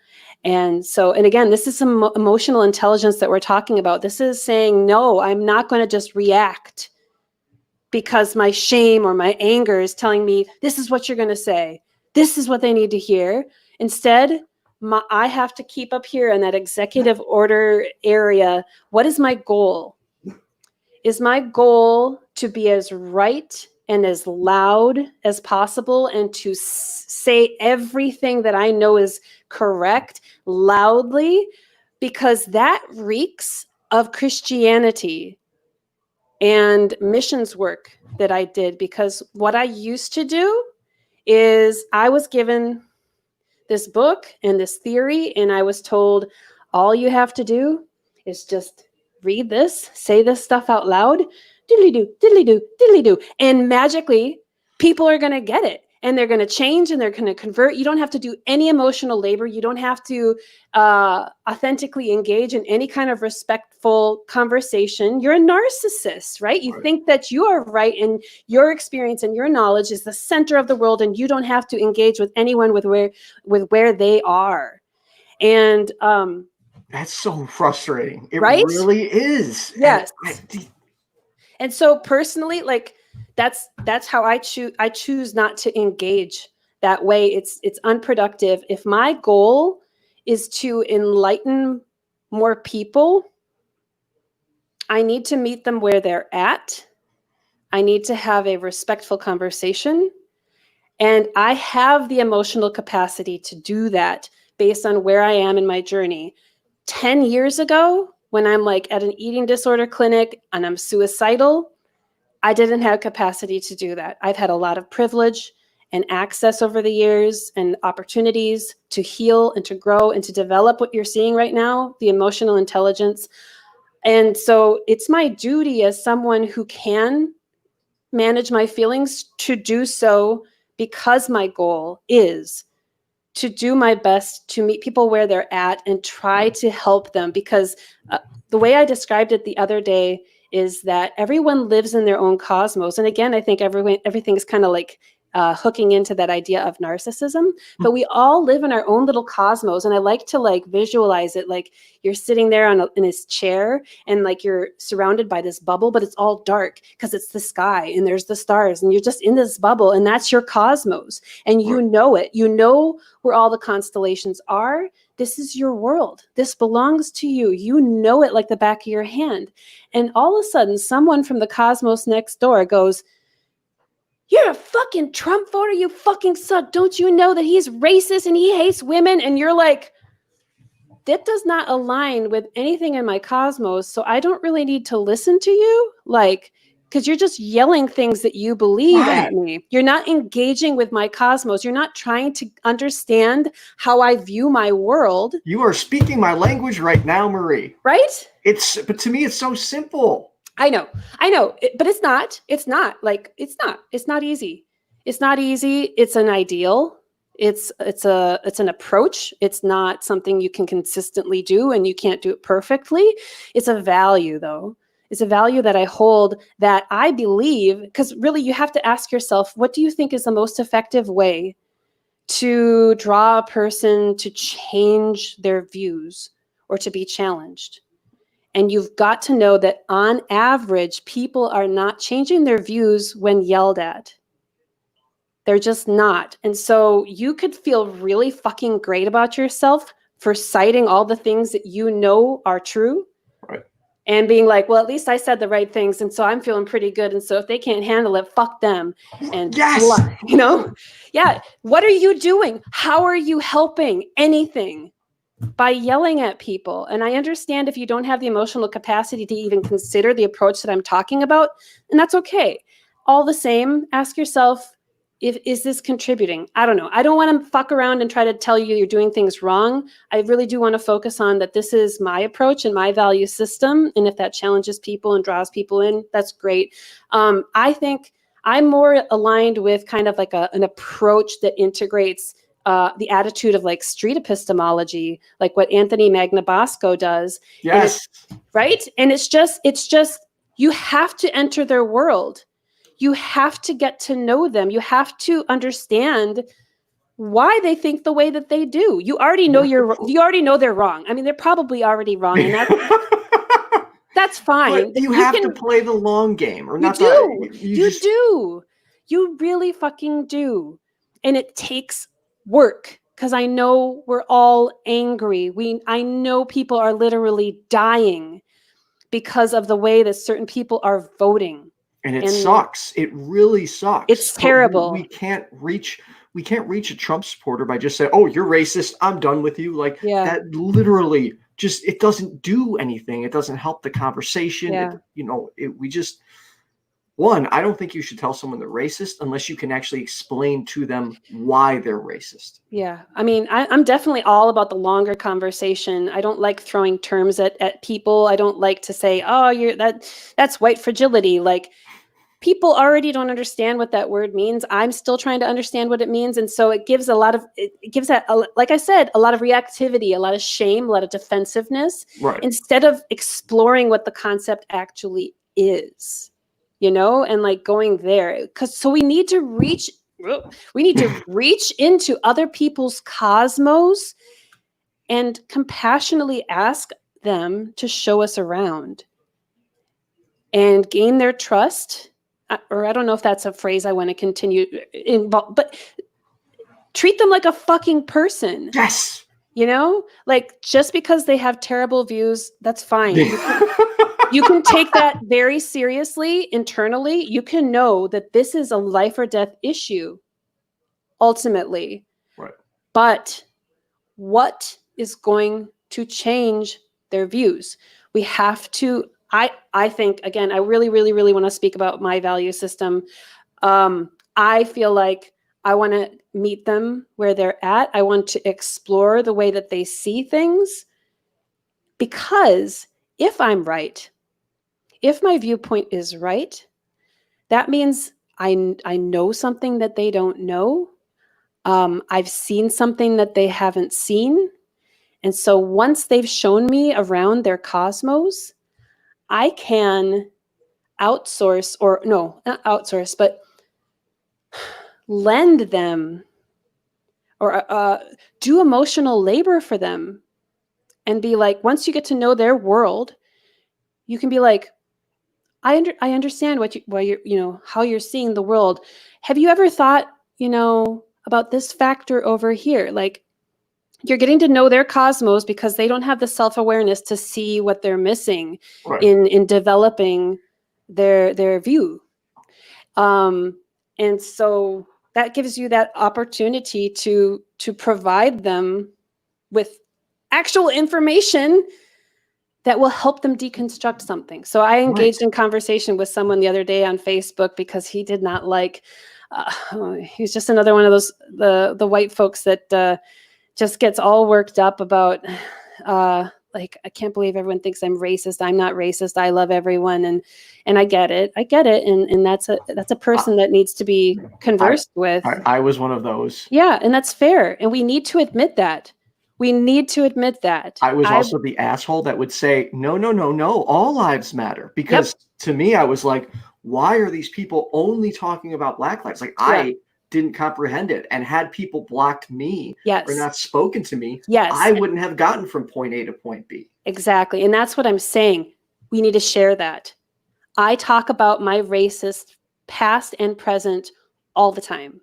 And again, this is some emotional intelligence that we're talking about. This is saying, no, I'm not going to just react because my shame or my anger is telling me, this is what you're going to say. This is what they need to hear. Instead, I have to keep up here in that executive order area. What is my goal? Is my goal to be as right and as loud as possible, and to say everything that I know is correct loudly, because that reeks of Christianity and missions work that I did? Because what I used to do is, I was given this book and this theory, and I was told, all you have to do is just read this, say this stuff out loud, diddly-do, diddly-do, diddly-do. And magically, people are going to get it. And they're going to change, and they're going to convert. You don't have to do any emotional labor. You don't have to authentically engage in any kind of respectful conversation. You're a narcissist, right? You think that you are right, and your experience and your knowledge is the center of the world, and you don't have to engage with anyone with where they are. And that's so frustrating. It right? really is. Yes. And so personally, like, that's how I choose not to engage that way. It's unproductive. If my goal is to enlighten more people, I need to meet them where they're at. I need to have a respectful conversation. And I have the emotional capacity to do that based on where I am in my journey. 10 years ago, when I'm like at an eating disorder clinic and I'm suicidal, I didn't have capacity to do that. I've had a lot of privilege and access over the years, and opportunities to heal and to grow and to develop what you're seeing right now, the emotional intelligence. And so it's my duty as someone who can manage my feelings to do so, because my goal is to do my best to meet people where they're at and try to help them. Because the way I described it the other day is that everyone lives in their own cosmos. And again, I think everything is kind of like hooking into that idea of narcissism, but we all live in our own little cosmos. And I like to like visualize it like you're sitting there in this chair, and like you're surrounded by this bubble, but it's all dark because it's the sky and there's the stars, and you're just in this bubble, and that's your cosmos. And you know it. You know where all the constellations are. This is your world. This belongs to you. You know it like the back of your hand. And all of a sudden, someone from the cosmos next door goes, "You're a fucking Trump voter. You fucking suck. Don't you know that he's racist and he hates women?" And you're like, that does not align with anything in my cosmos. So I don't really need to listen to you. Like, because you're just yelling things that you believe at me. You're not engaging with my cosmos. You're not trying to understand how I view my world. You are speaking my language right now, Marie. Right? But to me, it's so simple. I know, but it's not easy. It's not easy. It's an ideal. It's an approach. It's not something you can consistently do, and you can't do it perfectly. It's a value, though. It's a value that I hold, that I believe, because really you have to ask yourself, what do you think is the most effective way to draw a person to change their views or to be challenged? And you've got to know that on average, people are not changing their views when yelled at. They're just not. And so you could feel really fucking great about yourself for citing all the things that you know are true. Right. And being like, well, at least I said the right things. And so I'm feeling pretty good. And so if they can't handle it, fuck them. And yes, you know, yeah. What are you doing? How are you helping anything? By yelling at people. And I understand if you don't have the emotional capacity to even consider the approach that I'm talking about, and that's okay. All the same, ask yourself, is this contributing? I don't know. I don't want to fuck around and try to tell you you're doing things wrong. I really do want to focus on that this is my approach and my value system. And if that challenges people and draws people in, that's great. I think I'm more aligned with kind of like an approach that integrates the attitude of like street epistemology, like what Anthony Magnabosco does. Yes. Right? And it's just, you have to enter their world. You have to get to know them. You have to understand why they think the way that they do. You already know you already know they're wrong. I mean, they're probably already wrong, and that's fine. But you have to play the long game, or not. You do. You really fucking do. And it takes work, because I know we're all angry. I know people are literally dying because of the way that certain people are voting. And it sucks. It really sucks. It's terrible. We can't reach a Trump supporter by just saying, "Oh, you're racist. I'm done with you." Like that literally just, it doesn't do anything. It doesn't help the conversation. Yeah. I don't think you should tell someone they're racist unless you can actually explain to them why they're racist. Yeah. I mean, I'm definitely all about the longer conversation. I don't like throwing terms at people. I don't like to say, oh, that's white fragility. Like, people already don't understand what that word means. I'm still trying to understand what it means. And so it gives like I said, a lot of reactivity, a lot of shame, a lot of defensiveness, instead of exploring what the concept actually is. And like going there, so we need to reach into other people's cosmos and compassionately ask them to show us around and gain their trust. Or I don't know if that's a phrase I want to continue involve, but treat them like a fucking person. Yes. Like, just because they have terrible views, that's fine. You can take that very seriously internally. You can know that this is a life or death issue, ultimately. Right. But what is going to change their views? We have to, I think, again, I really, really, really want to speak about my value system. I feel like I want to meet them where they're at. I want to explore the way that they see things, because if I'm right, if my viewpoint is right, that means I know something that they don't know. I've seen something that they haven't seen. And so once they've shown me around their cosmos, I can outsource, or no, not outsource, but lend them or do emotional labor for them, and be like, once you get to know their world, you can be like, I understand how you're seeing the world. Have you ever thought, about this factor over here? Like, you're getting to know their cosmos because they don't have the self-awareness to see what they're missing in developing their view. And so that gives you that opportunity to provide them with actual information that will help them deconstruct something. So I engaged in conversation with someone the other day on Facebook because he did not like, he was just another one of those, the white folks that just gets all worked up about, like, I can't believe everyone thinks I'm racist. I'm not racist. I love everyone. And I get it. And that's a person that needs to be conversed with. I was one of those. Yeah. And that's fair. And we need to admit that. We need to admit that. I was also the asshole that would say, no, all lives matter. Because to me, I was like, why are these people only talking about Black lives? Like, I didn't comprehend it. And had people blocked me or not spoken to me, I wouldn't have gotten from point A to point B. Exactly. And that's what I'm saying. We need to share that. I talk about my racist past and present all the time.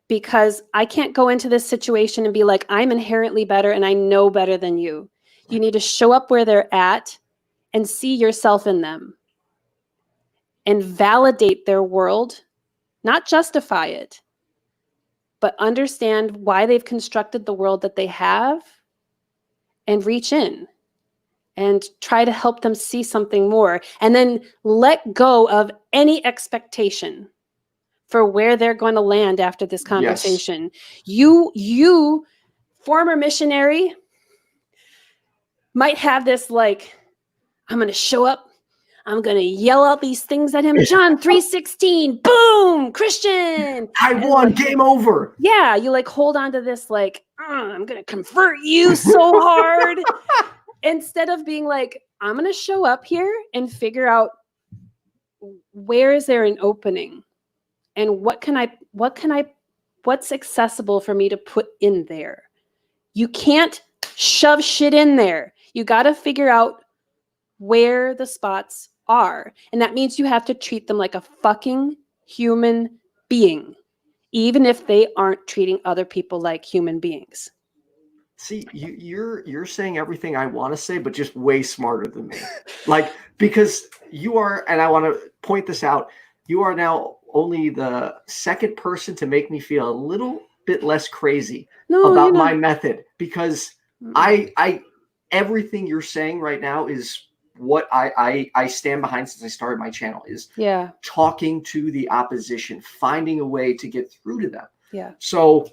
Because I can't go into this situation and be like, I'm inherently better and I know better than you. You need to show up where they're at and see yourself in them and validate their world, not justify it, but understand why they've constructed the world that they have and reach in and try to help them see something more. And then let go of any expectation for where they're going to land after this conversation. You, former missionary, might have this like, I'm going to show up. I'm going to yell out these things at him. John 3:16, boom, Christian. I won, like, game over. Yeah, you like hold on to this like, I'm going to convert you so hard. Instead of being like, I'm going to show up here and figure out where is there an opening? And what's accessible for me to put in there? You can't shove shit in there. You got to figure out where the spots are. And that means you have to treat them like a fucking human being, even if they aren't treating other people like human beings. See, you're saying everything I want to say, but just way smarter than me. Like, because you are, and I want to point this out, you are now only the second person to make me feel a little bit less crazy about my method, because I everything you're saying right now is what I stand behind since I started my channel, is talking to the opposition, finding a way to get through to them. Yeah. So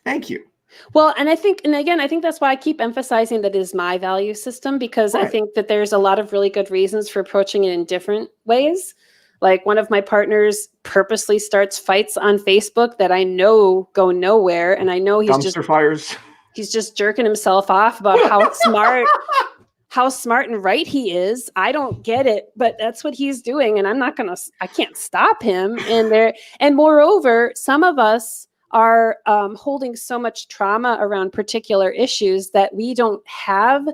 thank you. Well, and I think that's why I keep emphasizing that it is my value system, because I think that there's a lot of really good reasons for approaching it in different ways. Like, one of my partners purposely starts fights on Facebook that I know go nowhere. And I know he's he's just jerking himself off about how smart and right he is. I don't get it, but that's what he's doing. And I can't stop him. And moreover, some of us are holding so much trauma around particular issues that we don't have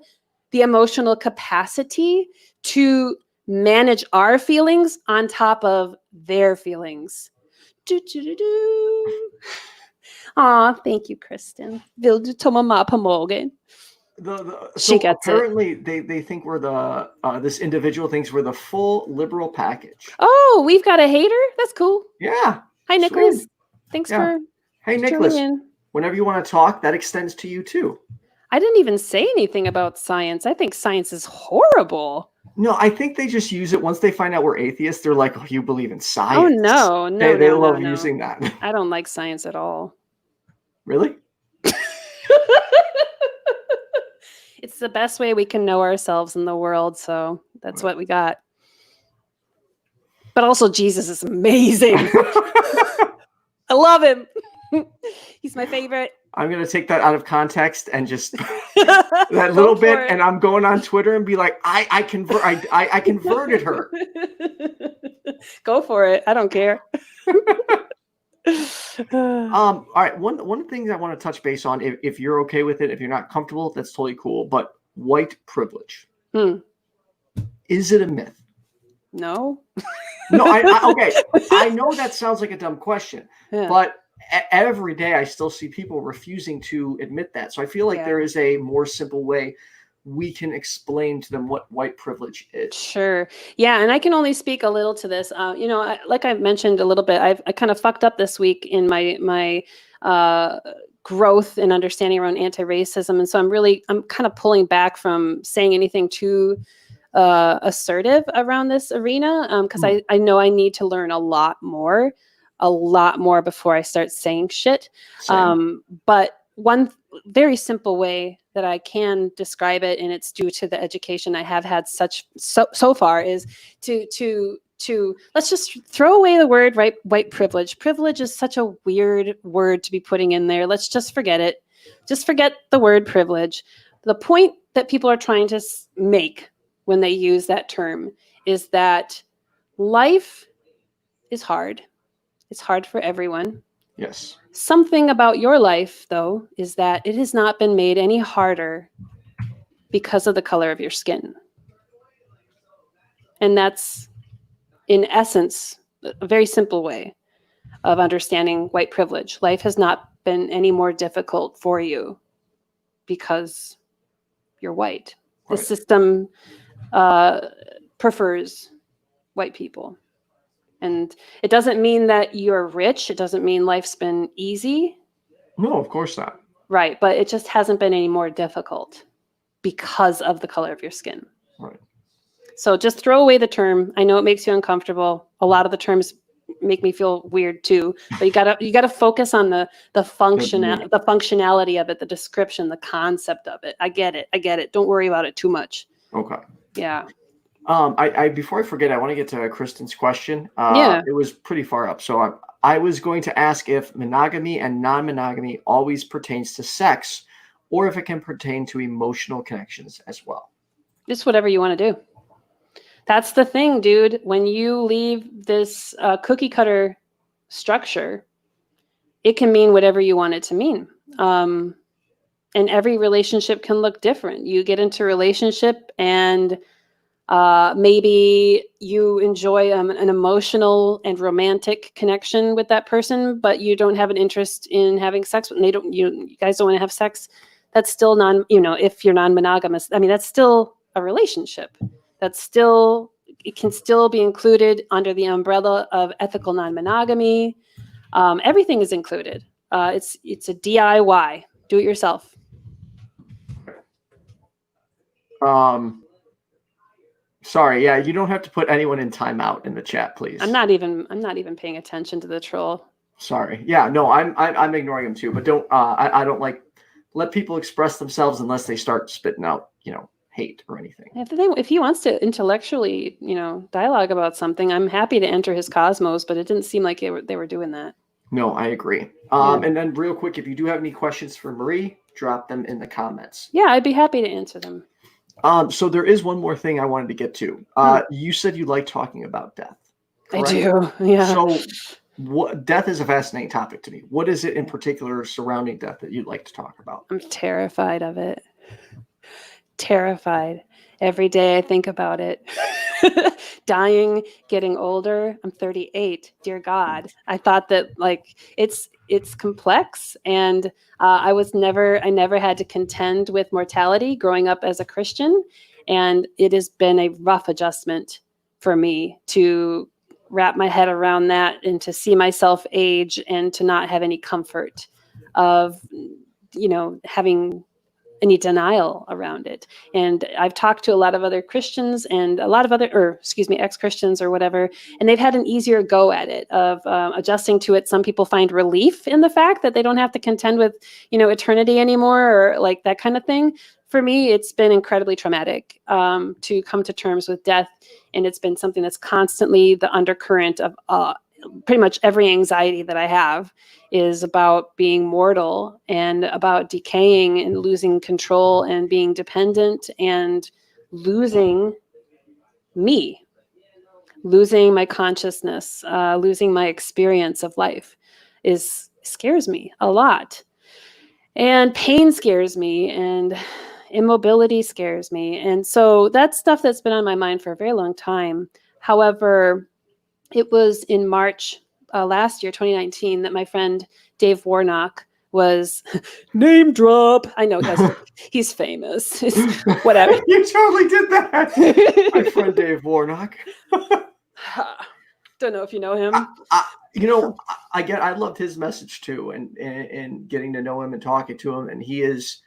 the emotional capacity to manage our feelings on top of their feelings. Aw, thank you, Kristen. Vill du ta mamma på magen? So apparently they think we're this individual thinks we're the full liberal package. Oh, we've got a hater? That's cool. Yeah. Hi, Nicholas. Sweet. Thanks for Hey, Nicholas. Whenever you want to talk, that extends to you too. I didn't even say anything about science. I think science is horrible. No, I think they just use it once they find out we're atheists. They're like, "Oh, you believe in science?" Oh no, they love using that. I don't like science at all. Really? It's the best way we can know ourselves in the world, so that's what we got. But also, Jesus is amazing. I love him. He's my favorite. I'm going to take that out of context and just that little bit. And I'm going on Twitter and be like, I converted her. Go for it. I don't care. All right. One thing I want to touch base on, if you're okay with it, if you're not comfortable, that's totally cool. But white privilege. Is it a myth? No. No, okay. I know that sounds like a dumb question, but every day I still see people refusing to admit that. So I feel like there is a more simple way we can explain to them what white privilege is. Sure. Yeah. And I can only speak a little to this. Like I've mentioned a little bit, I kind of fucked up this week in my growth and understanding around anti-racism. And so I'm kind of pulling back from saying anything too assertive around this arena, because I know I need to learn a lot more before I start saying shit. But one very simple way that I can describe it, and it's due to the education I have had so far, is to let's just throw away the word white privilege. Privilege is such a weird word to be putting in there. Let's just forget it. Just forget the word privilege. The point that people are trying to make when they use that term is that life is hard. It's hard for everyone. Yes. Something about your life, though, is that it has not been made any harder because of the color of your skin. And that's, in essence, a very simple way of understanding white privilege. Life has not been any more difficult for you because you're white. Right. The system prefers white people. And it doesn't mean that you're rich. It doesn't mean life's been easy. No, of course not. Right. But it just hasn't been any more difficult because of the color of your skin. Right. So just throw away the term. I know it makes you uncomfortable. A lot of the terms make me feel weird too. But you gotta focus on the functionality of it, the description, the concept of it. I get it. Don't worry about it too much. Okay. Yeah. I before I forget, I want to get to Kristen's question. Yeah. It was pretty far up. So I was going to ask if monogamy and non-monogamy always pertains to sex, or if it can pertain to emotional connections as well. Just whatever you want to do. That's the thing, dude. When you leave this cookie cutter structure, it can mean whatever you want it to mean. And every relationship can look different. You get into a relationship and maybe you enjoy an emotional and romantic connection with that person, but you don't have an interest in having sex with them. You guys don't want to have sex. That's still if you're non-monogamous, I mean, that's still a relationship. It can still be included under the umbrella of ethical non-monogamy. Everything is included. It's a DIY, do it yourself. Sorry, yeah, you don't have to put anyone in timeout in the chat, please. I'm not even paying attention to the troll. Sorry. Yeah, no, I'm ignoring him too, but I don't let people express themselves unless they start spitting out, hate or anything. If he wants to intellectually, dialogue about something, I'm happy to enter his cosmos, but it didn't seem like they were doing that. No, I agree. Yeah. And then real quick, if you do have any questions for Marie, drop them in the comments. Yeah, I'd be happy to answer them. So there is one more thing I wanted to get to. You said you like talking about death. Correct? I do. Yeah. So death is a fascinating topic to me. What is it in particular surrounding death that you'd like to talk about? I'm terrified of it. Terrified. Every day I think about it. Dying, getting older. I'm 38. Dear God. I thought that it's complex, and I never had to contend with mortality growing up as a Christian, and it has been a rough adjustment for me to wrap my head around that and to see myself age and to not have any comfort of having any denial around it. And I've talked to a lot of other Christians and a lot of ex-Christians or whatever, and they've had an easier go at it of adjusting to it. Some people find relief in the fact that they don't have to contend with, eternity anymore or like that kind of thing. For me, it's been incredibly traumatic to come to terms with death. And it's been something that's constantly the undercurrent of pretty much every anxiety that I have is about being mortal and about decaying and losing control and being dependent and losing me, losing my consciousness, losing my experience of life scares me a lot. And pain scares me and immobility scares me. And so that's stuff that's been on my mind for a very long time. However, it was in March last year, 2019, that my friend Dave Warnock was name drop. I know he's famous. Whatever. You totally did that. My friend Dave Warnock. Don't know if you know him. I loved his message too, and getting to know him and talking to him. And he is,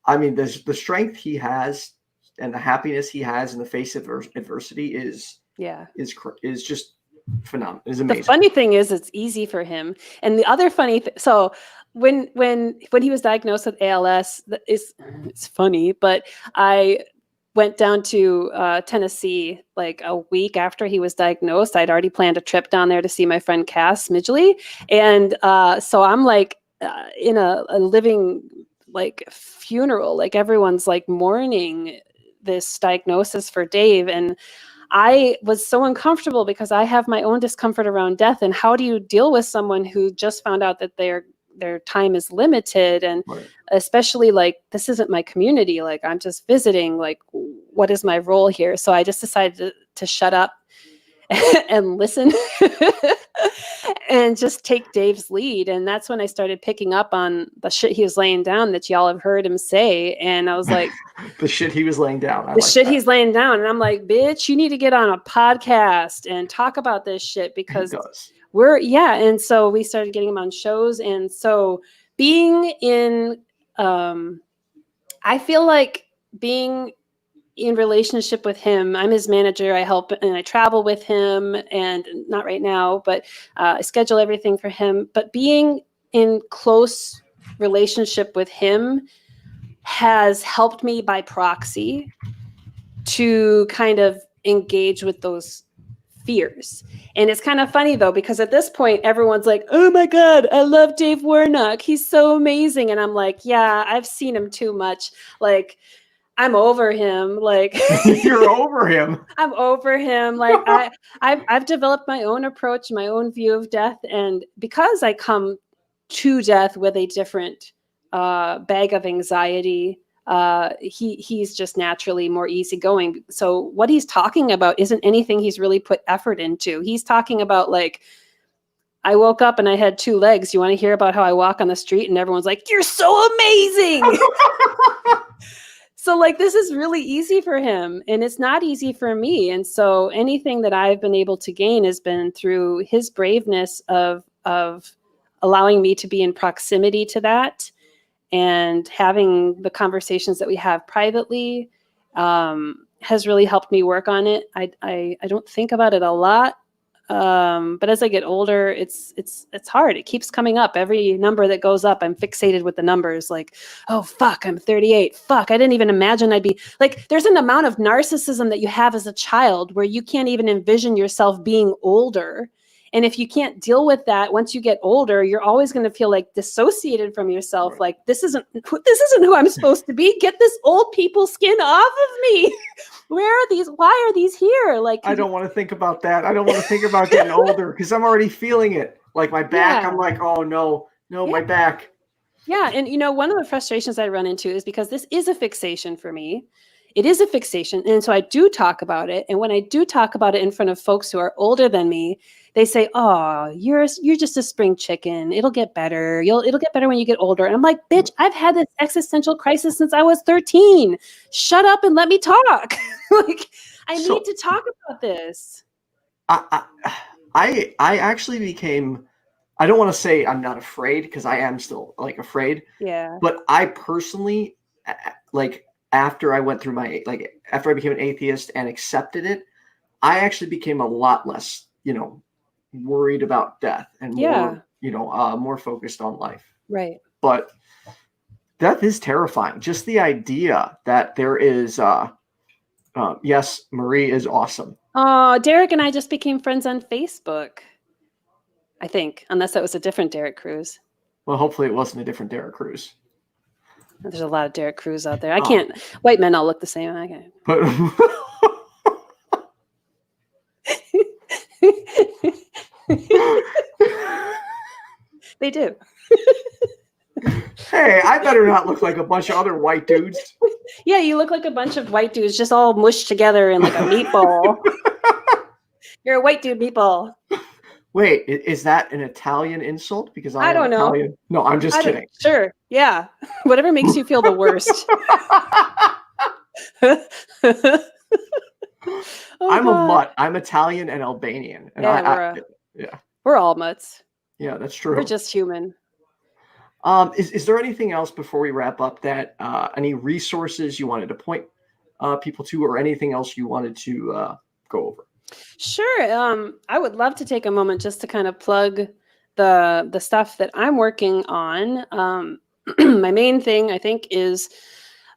I mean, the strength he has and the happiness he has in the face of adversity is just phenomenal. Is amazing. The funny thing is, it's easy for him. And the other funny so when he was diagnosed with ALS, it's funny, but I went down to Tennessee like a week after he was diagnosed. I'd already planned a trip down there to see my friend Cass Midgley. And so I'm like in a living like funeral, like everyone's like mourning this diagnosis for Dave. And I was so uncomfortable because I have my own discomfort around death. And how do you deal with someone who just found out that their time is limited? And especially like, this isn't my community. Like, I'm just visiting. Like, what is my role here? So I just decided to shut up and listen and just take Dave's lead. And that's when I started picking up on the shit he was laying down that y'all have heard him say. And I was like, the shit he was laying down. He's laying down. And I'm like, bitch, you need to get on a podcast and talk about this shit, because and so we started getting him on shows. And so being in, I feel like being in relationship with him, I'm his manager. I help and I travel with him, and not right now, but I schedule everything for him. But being in close relationship with him has helped me by proxy to kind of engage with those fears. And it's kind of funny though, because at this point, everyone's like, oh my God, I love Dave Warnock. He's so amazing. And I'm like, yeah, I've seen him too much. Like, I'm over him. Like, you're over him. I'm over him. Like, I've developed my own approach, my own view of death. And because I come to death with a different bag of anxiety, he's just naturally more easygoing. So what he's talking about isn't anything he's really put effort into. He's talking about like, I woke up and I had 2 legs. You want to hear about how I walk on the street? And everyone's like, you're so amazing. So like, this is really easy for him, and it's not easy for me. And so anything that I've been able to gain has been through his braveness of allowing me to be in proximity to that, and having the conversations that we have privately has really helped me work on it. I don't think about it a lot. But as I get older, it's hard. It keeps coming up. Every number that goes up, I'm fixated with the numbers. Like, oh, fuck, I'm 38. Fuck, I didn't even imagine I'd be like, there's an amount of narcissism that you have as a child where you can't even envision yourself being older. And if you can't deal with that, once you get older, you're always going to feel like dissociated from yourself. Right. Like, this isn't who I'm supposed to be. Get this old people skin off of me. Where are these? Why are these here? Like, I don't want to think about that. I don't want to think about getting older, because I'm already feeling it. Like my back, I'm like, oh no, my back. Yeah. And one of the frustrations I run into is because this is a fixation for me. It is a fixation. And so I do talk about it. And when I do talk about it in front of folks who are older than me, they say, oh, you're just a spring chicken. It'll get better. It'll get better when you get older. And I'm like, bitch, I've had this existential crisis since I was 13. Shut up and let me talk. Like, I need to talk about this. I actually became, I don't want to say I'm not afraid, because I am still like afraid. Yeah. But I personally, like, after I went through after I became an atheist and accepted it, I actually became a lot less, worried about death and more, more focused on life. Right. But death is terrifying. Just the idea that there is, yes, Marie is awesome. Oh, Derek and I just became friends on Facebook, I think, unless that was a different Derek Cruz. Well, hopefully it wasn't a different Derek Cruz. There's a lot of Derek Cruz out there. I can't. White men all look the same. I can't. But they do. Hey, I better not look like a bunch of other white dudes. Yeah, you look like a bunch of white dudes just all mushed together in like a meatball. You're a white dude meatball. Wait, is that an Italian insult? Because I don't know. Italian. No, I'm just kidding. Sure. Yeah. Whatever makes you feel the worst. I'm a mutt. I'm Italian and Albanian. And yeah, We're all mutts. Yeah, that's true. We're just human. Is there anything else before we wrap up that any resources you wanted to point people to, or anything else you wanted to go over? Sure. I would love to take a moment just to kind of plug the stuff that I'm working on. My main thing, I think, is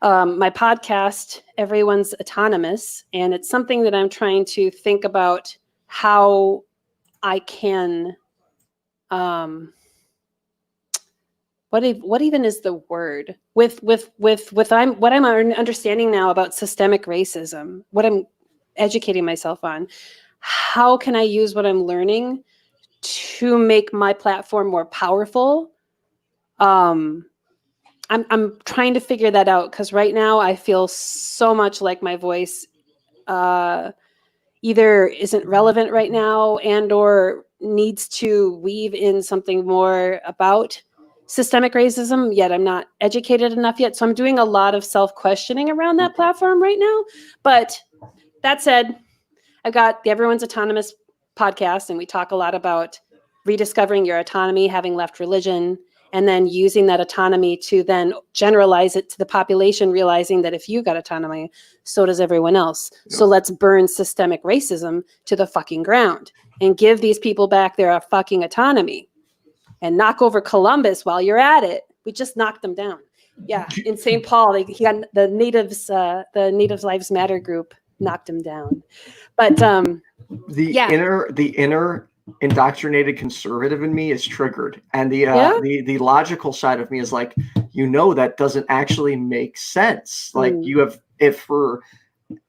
my podcast, Everyone's Autonomous. And it's something that I'm trying to think about how I can, what even is the word? With what I'm understanding now about systemic racism, what I'm educating myself on, how can I use what I'm learning to make my platform more powerful? I'm trying to figure that out, because right now I feel so much like my voice either isn't relevant right now and or needs to weave in something more about systemic racism, yet I'm not educated enough yet. So I'm doing a lot of self-questioning around that platform right now. But that said, I've got the Everyone's Autonomous podcast, and we talk a lot about rediscovering your autonomy, having left religion, and then using that autonomy to then generalize it to the population, realizing that if you got autonomy, so does everyone else. Yeah. So let's burn systemic racism to the fucking ground and give these people back their fucking autonomy and knock over Columbus while you're at it. We just knocked them down. Yeah, in St. Paul, he got the Natives Lives Matter group knocked him down. But the inner indoctrinated conservative in me is triggered, and the logical side of me is like, that doesn't actually make sense. Like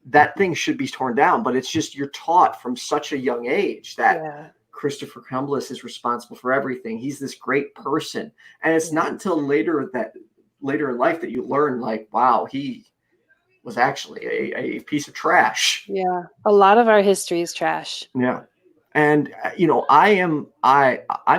that thing should be torn down, but it's just you're taught from such a young age that Christopher Columbus is responsible for everything. He's this great person, and it's not until later in life that you learn, like, wow, he was actually a piece of trash. Yeah, a lot of our history is trash. Yeah. And, I'm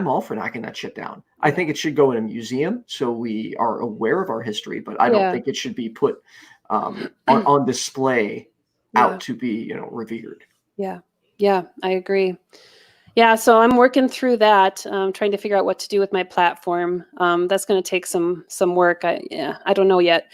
all for knocking that shit down. I think it should go in a museum so we are aware of our history, but I don't think it should be put on display out to be, revered. Yeah. Yeah, I agree. Yeah, so I'm working through that, trying to figure out what to do with my platform. That's going to take some work. I don't know yet.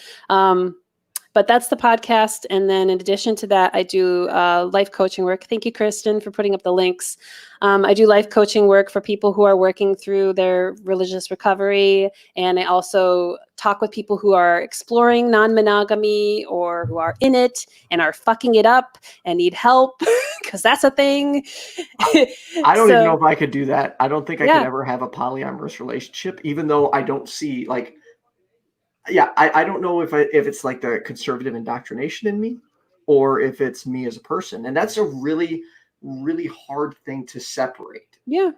But that's the podcast. And then in addition to that, I do life coaching work. Thank you, Kristen, for putting up the links. I do life coaching work for people who are working through their religious recovery. And I also talk with people who are exploring non-monogamy or who are in it and are fucking it up and need help, because that's a thing. I don't even know if I could do that. I don't think I could ever have a polyamorous relationship, even though I don't see like, I don't know if it's like the conservative indoctrination in me or if it's me as a person. And that's a really, really hard thing to separate. Yeah,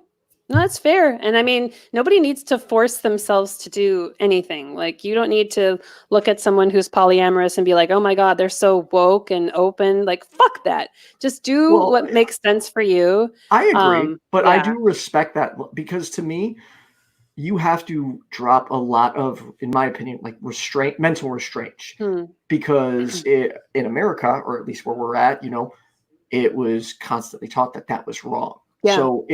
no, that's fair. And I mean, nobody needs to force themselves to do anything. Like, you don't need to look at someone who's polyamorous and be like, oh my God, they're so woke and open. Like, fuck that. Just do what makes sense for you. I agree. But I do respect that, because to me, you have to drop a lot of, in my opinion, like mental restraint, because in America, or at least where we're at, it was constantly taught that was wrong. Yeah. So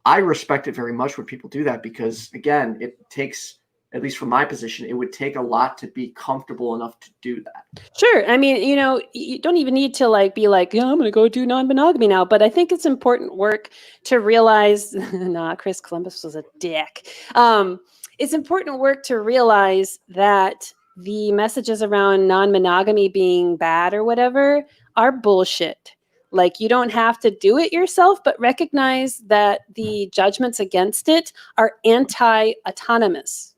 I respect it very much when people do that, because again, it takes, at least from my position, it would take a lot to be comfortable enough to do that. Sure. I mean, you don't even need to be like, I'm going to go do non-monogamy now. But I think it's important work to realize, Chris Columbus was a dick. It's important work to realize that the messages around non-monogamy being bad or whatever are bullshit. Like, you don't have to do it yourself, but recognize that the judgments against it are anti-autonomous.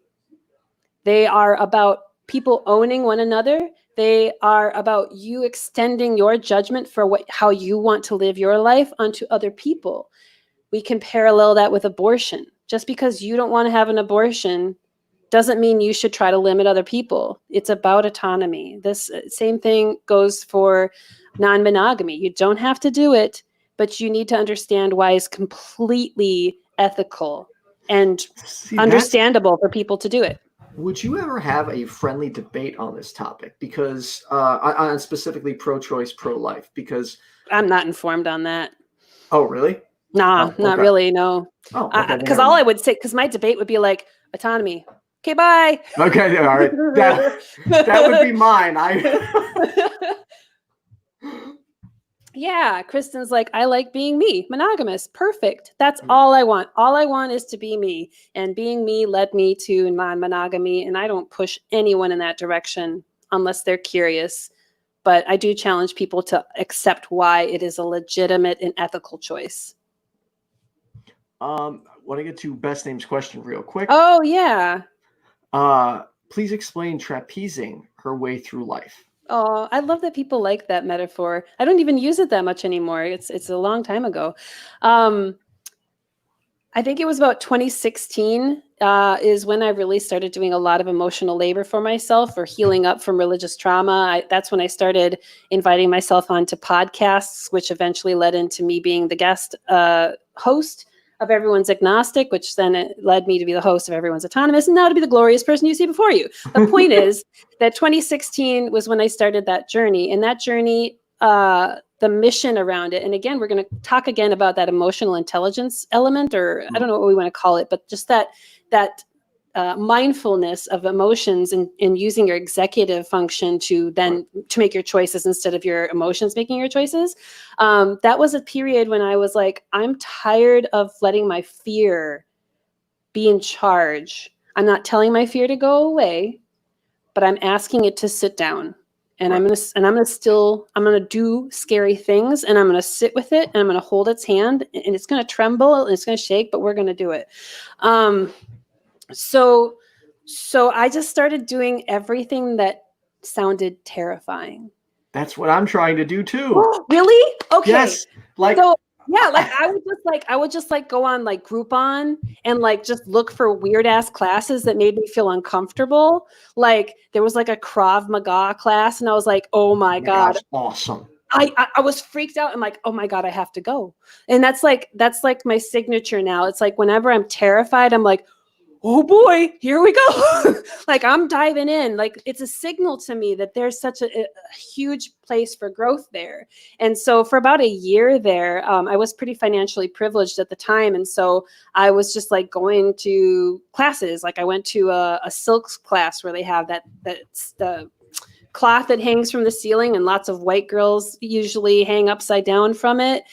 They are about people owning one another. They are about you extending your judgment for how you want to live your life onto other people. We can parallel that with abortion. Just because you don't want to have an abortion doesn't mean you should try to limit other people. It's about autonomy. This same thing goes for non-monogamy. You don't have to do it, but you need to understand why it's completely ethical and understandable for people to do it. Would you ever have a friendly debate on this topic? Because on specifically pro-choice, pro-life, because I'm not informed on that. Oh, really? Nah, Oh, not okay. really. No. Oh, okay. Because all I would say, because my debate would be like autonomy. Okay, bye. Okay, all right. That would be mine. Yeah, Kristen's like, I like being me, monogamous, perfect. That's all I want. All I want is to be me. And being me led me to non-monogamy. And I don't push anyone in that direction unless they're curious. But I do challenge people to accept why it is a legitimate and ethical choice. Want to get to best names question real quick. Oh, yeah. Please explain trapezing her way through life. Oh, I love that people like that metaphor. I don't even use it that much anymore. It's a long time ago. I think it was about 2016 is when I really started doing a lot of emotional labor for myself or healing up from religious trauma. That's when I started inviting myself onto podcasts, which eventually led into me being the guest host of Everyone's Agnostic, which then it led me to be the host of Everyone's Autonomous, and now to be the glorious person you see before you. The point is that 2016 was when I started that journey, and that journey, the mission around it. And again, we're going to talk again about that emotional intelligence element, or I don't know what we want to call it, but just that mindfulness of emotions and using your executive function to then to make your choices instead of your emotions making your choices. That was a period when I was like, I'm tired of letting my fear be in charge. I'm not telling my fear to go away, but I'm asking it to sit down. And I'm gonna do scary things, and I'm gonna sit with it, and I'm gonna hold its hand, and it's gonna tremble and it's gonna shake, but we're gonna do it. So I just started doing everything that sounded terrifying. That's what I'm trying to do too. Really? Okay. Yes. I would just go on like Groupon and like just look for weird ass classes that made me feel uncomfortable. Like there was like a Krav Maga class, and I was like, oh my God. Gosh, awesome. I was freaked out. I'm like, oh my God, I have to go. And that's like my signature now. It's like whenever I'm terrified, I'm like, oh boy, here we go. Like I'm diving in. Like it's a signal to me that there's such a huge place for growth there. And so for about a year there, I was pretty financially privileged at the time. And so I was just like going to classes. Like I went to a silks class where they have that's the cloth that hangs from the ceiling, and lots of white girls usually hang upside down from it.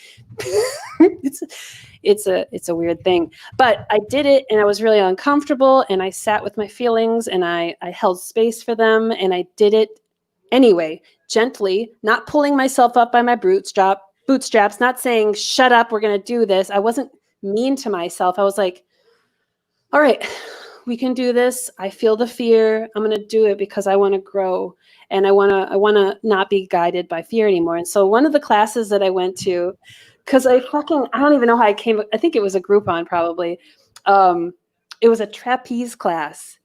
It's a weird thing, but I did it, and I was really uncomfortable, and I sat with my feelings, and I held space for them, and I did it anyway, gently, not pulling myself up by my bootstraps, not saying, shut up, we're going to do this. I wasn't mean to myself. I was like, all right, we can do this. I feel the fear. I'm going to do it because I want to grow, and I want to not be guided by fear anymore. And so one of the classes that I went to, because I don't even know how I came. I think it was a Groupon probably. It was a trapeze class.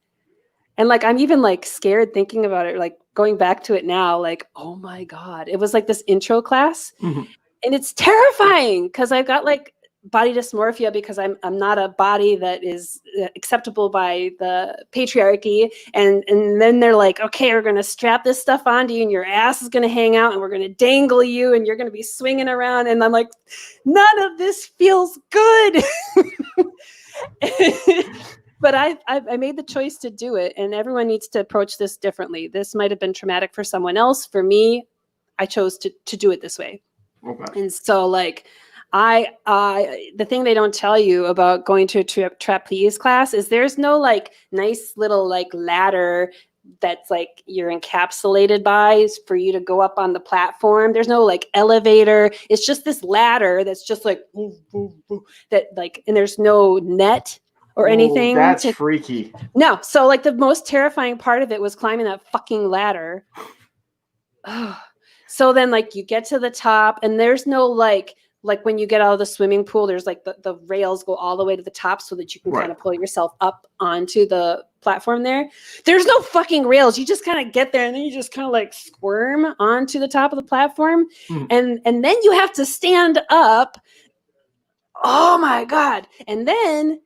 And like, I'm even like scared thinking about it, like going back to it now, like, oh my God, it was like this intro class. Mm-hmm. And it's terrifying because I've got like body dysmorphia because I'm not a body that is acceptable by the patriarchy. And then they're like, okay, we're going to strap this stuff onto you and your ass is going to hang out and we're going to dangle you and you're going to be swinging around. And I'm like, none of this feels good. But I made the choice to do it, and everyone needs to approach this differently. This might have been traumatic for someone else. For me, I chose to do it this way. Okay. And so like, the thing they don't tell you about going to a trapeze class is there's no like nice little like ladder that's like you're encapsulated by for you to go up on the platform. There's no like elevator. It's just this ladder that's just like that like, and there's no net or anything. That's freaky. No. So like the most terrifying part of it was climbing that fucking ladder. So then like you get to the top and there's no like when you get out of the swimming pool, there's like the rails go all the way to the top so that you can kind of pull yourself up onto the platform there. There's no fucking rails. You just kind of get there and then you just kind of like squirm onto the top of the platform. Mm. And then you have to stand up. Oh my God. And then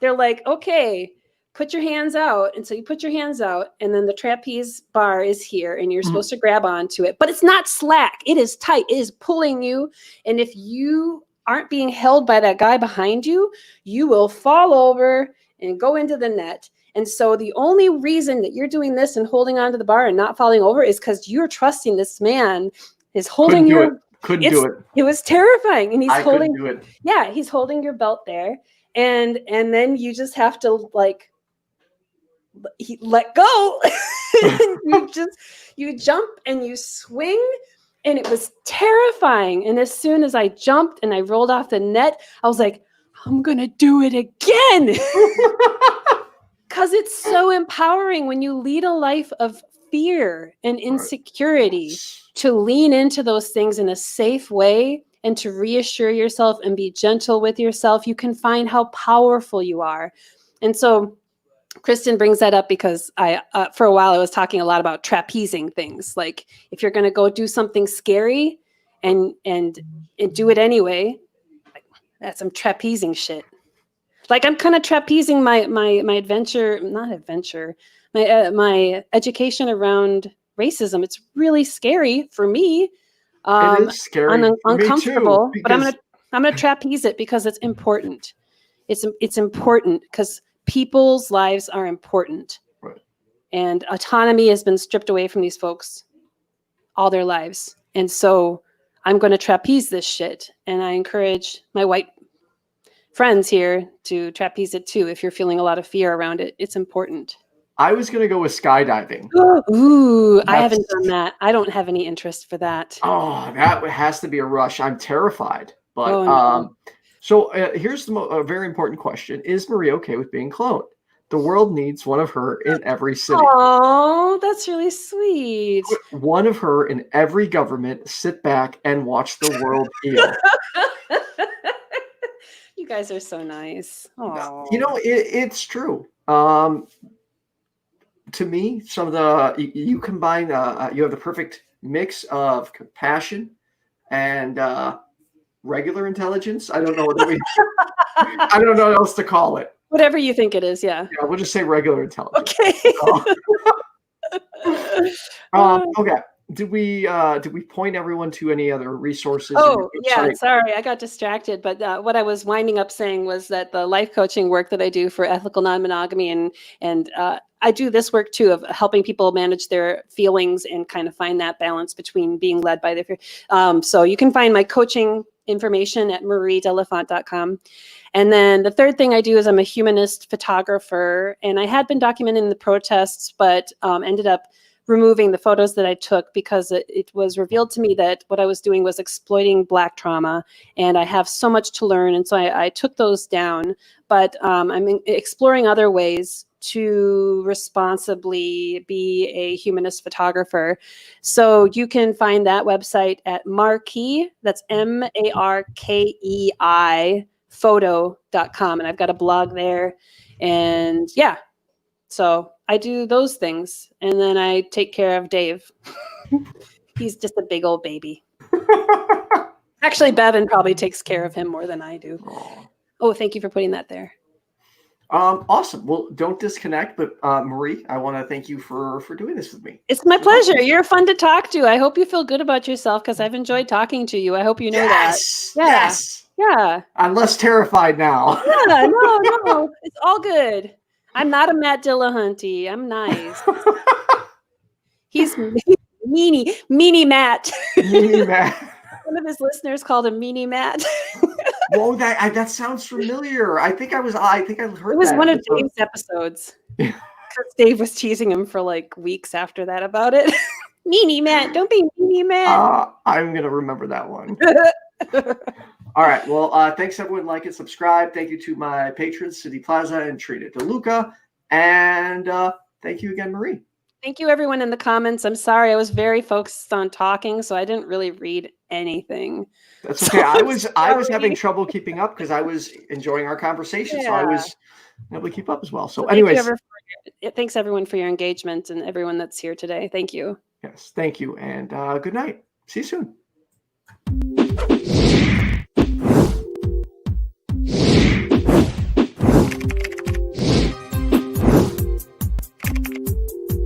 they're like, okay, put your hands out. And so you put your hands out, and then the trapeze bar is here, and you're supposed to grab onto it. But it's not slack. It is tight. It is pulling you. And if you aren't being held by that guy behind you, you will fall over and go into the net. And so the only reason that you're doing this and holding onto the bar and not falling over is because you're trusting this man is holding your... Couldn't do it. It was terrifying. And he's holding... couldn't do it. Yeah, he's holding your belt there. And then you just have to like... let go. you jump and you swing, and it was terrifying. And as soon as I jumped and I rolled off the net, I was like, I'm gonna do it again. Because it's so empowering when you lead a life of fear and insecurity, to lean into those things in a safe way and to reassure yourself and be gentle with yourself. You can find how powerful you are. And so Kristen brings that up because for a while I was talking a lot about trapezing things. Like if you're going to go do something scary and do it anyway, that's some trapezing shit. Like I'm kind of trapezing my adventure, not adventure, my education around racism. It's really scary for me. It is scary, uncomfortable, me too, but I'm gonna trapeze it because it's important. It's important because people's lives are important, right. And autonomy has been stripped away from these folks all their lives. And so I'm going to trapeze this shit. And I encourage my white friends here to trapeze it too. If you're feeling a lot of fear around it, it's important. I was going to go with skydiving. Ooh, I haven't done that. I don't have any interest for that. Oh, that has to be a rush. I'm terrified. But no. So here's a very important question. Is Marie okay with being cloned? The world needs one of her in every city. Oh, that's really sweet. Put one of her in every government. Sit back and watch the world heal. You guys are so nice. Aww. You know, it's true. To me, some of the you combine you have the perfect mix of compassion and regular intelligence. I don't know what I don't know what else to call it. Whatever you think it is, yeah. Yeah, we'll just say regular intelligence. Okay. Okay. Did we point everyone to any other resources? Oh, yeah. Sorry, I got distracted. But what I was winding up saying was that the life coaching work that I do for ethical non-monogamy and I do this work too of helping people manage their feelings and kind of find that balance between being led by their fear. So you can find my coaching information at mariedelafont.com. And then the third thing I do is I'm a humanist photographer, and I had been documenting the protests, but ended up removing the photos that I took because it was revealed to me that what I was doing was exploiting Black trauma, and I have so much to learn. And so I took those down, but I'm exploring other ways to responsibly be a humanist photographer. So you can find that website at Markei, that's MARKEI photo.com. And I've got a blog there. And yeah, so I do those things. And then I take care of Dave. He's just a big old baby. Actually, Bevan probably takes care of him more than I do. Oh, thank you for putting that there. Awesome. Well, don't disconnect, but Marie, I want to thank you for doing this with me. It's my pleasure. You're fun to talk to. I hope you feel good about yourself because I've enjoyed talking to you. I hope you know that. Yeah. Yes. Yeah. I'm less terrified now. Yeah, no. It's all good. I'm not a Matt Dillahunty. I'm nice. He's meanie Matt. Meanie Matt. One of his listeners called him Meanie Matt. Whoa, that sounds familiar. I think I heard that. It was one of Dave's episodes. Because Dave was teasing him for like weeks after that about it. Meanie Matt, don't be Meanie Matt. I'm gonna remember that one. All right. Well, thanks everyone. Like and subscribe. Thank you to my patrons, City Plaza and Trina Deluca, and thank you again, Marie. Thank you, everyone in the comments. I'm sorry, I was very focused on talking, so I didn't really read anything. That's okay. I was having trouble keeping up because I was enjoying our conversation, so I was able to keep up as well. So anyways, thanks everyone for your engagement and everyone that's here today. Thank you. Yes, thank you, and good night. See you soon.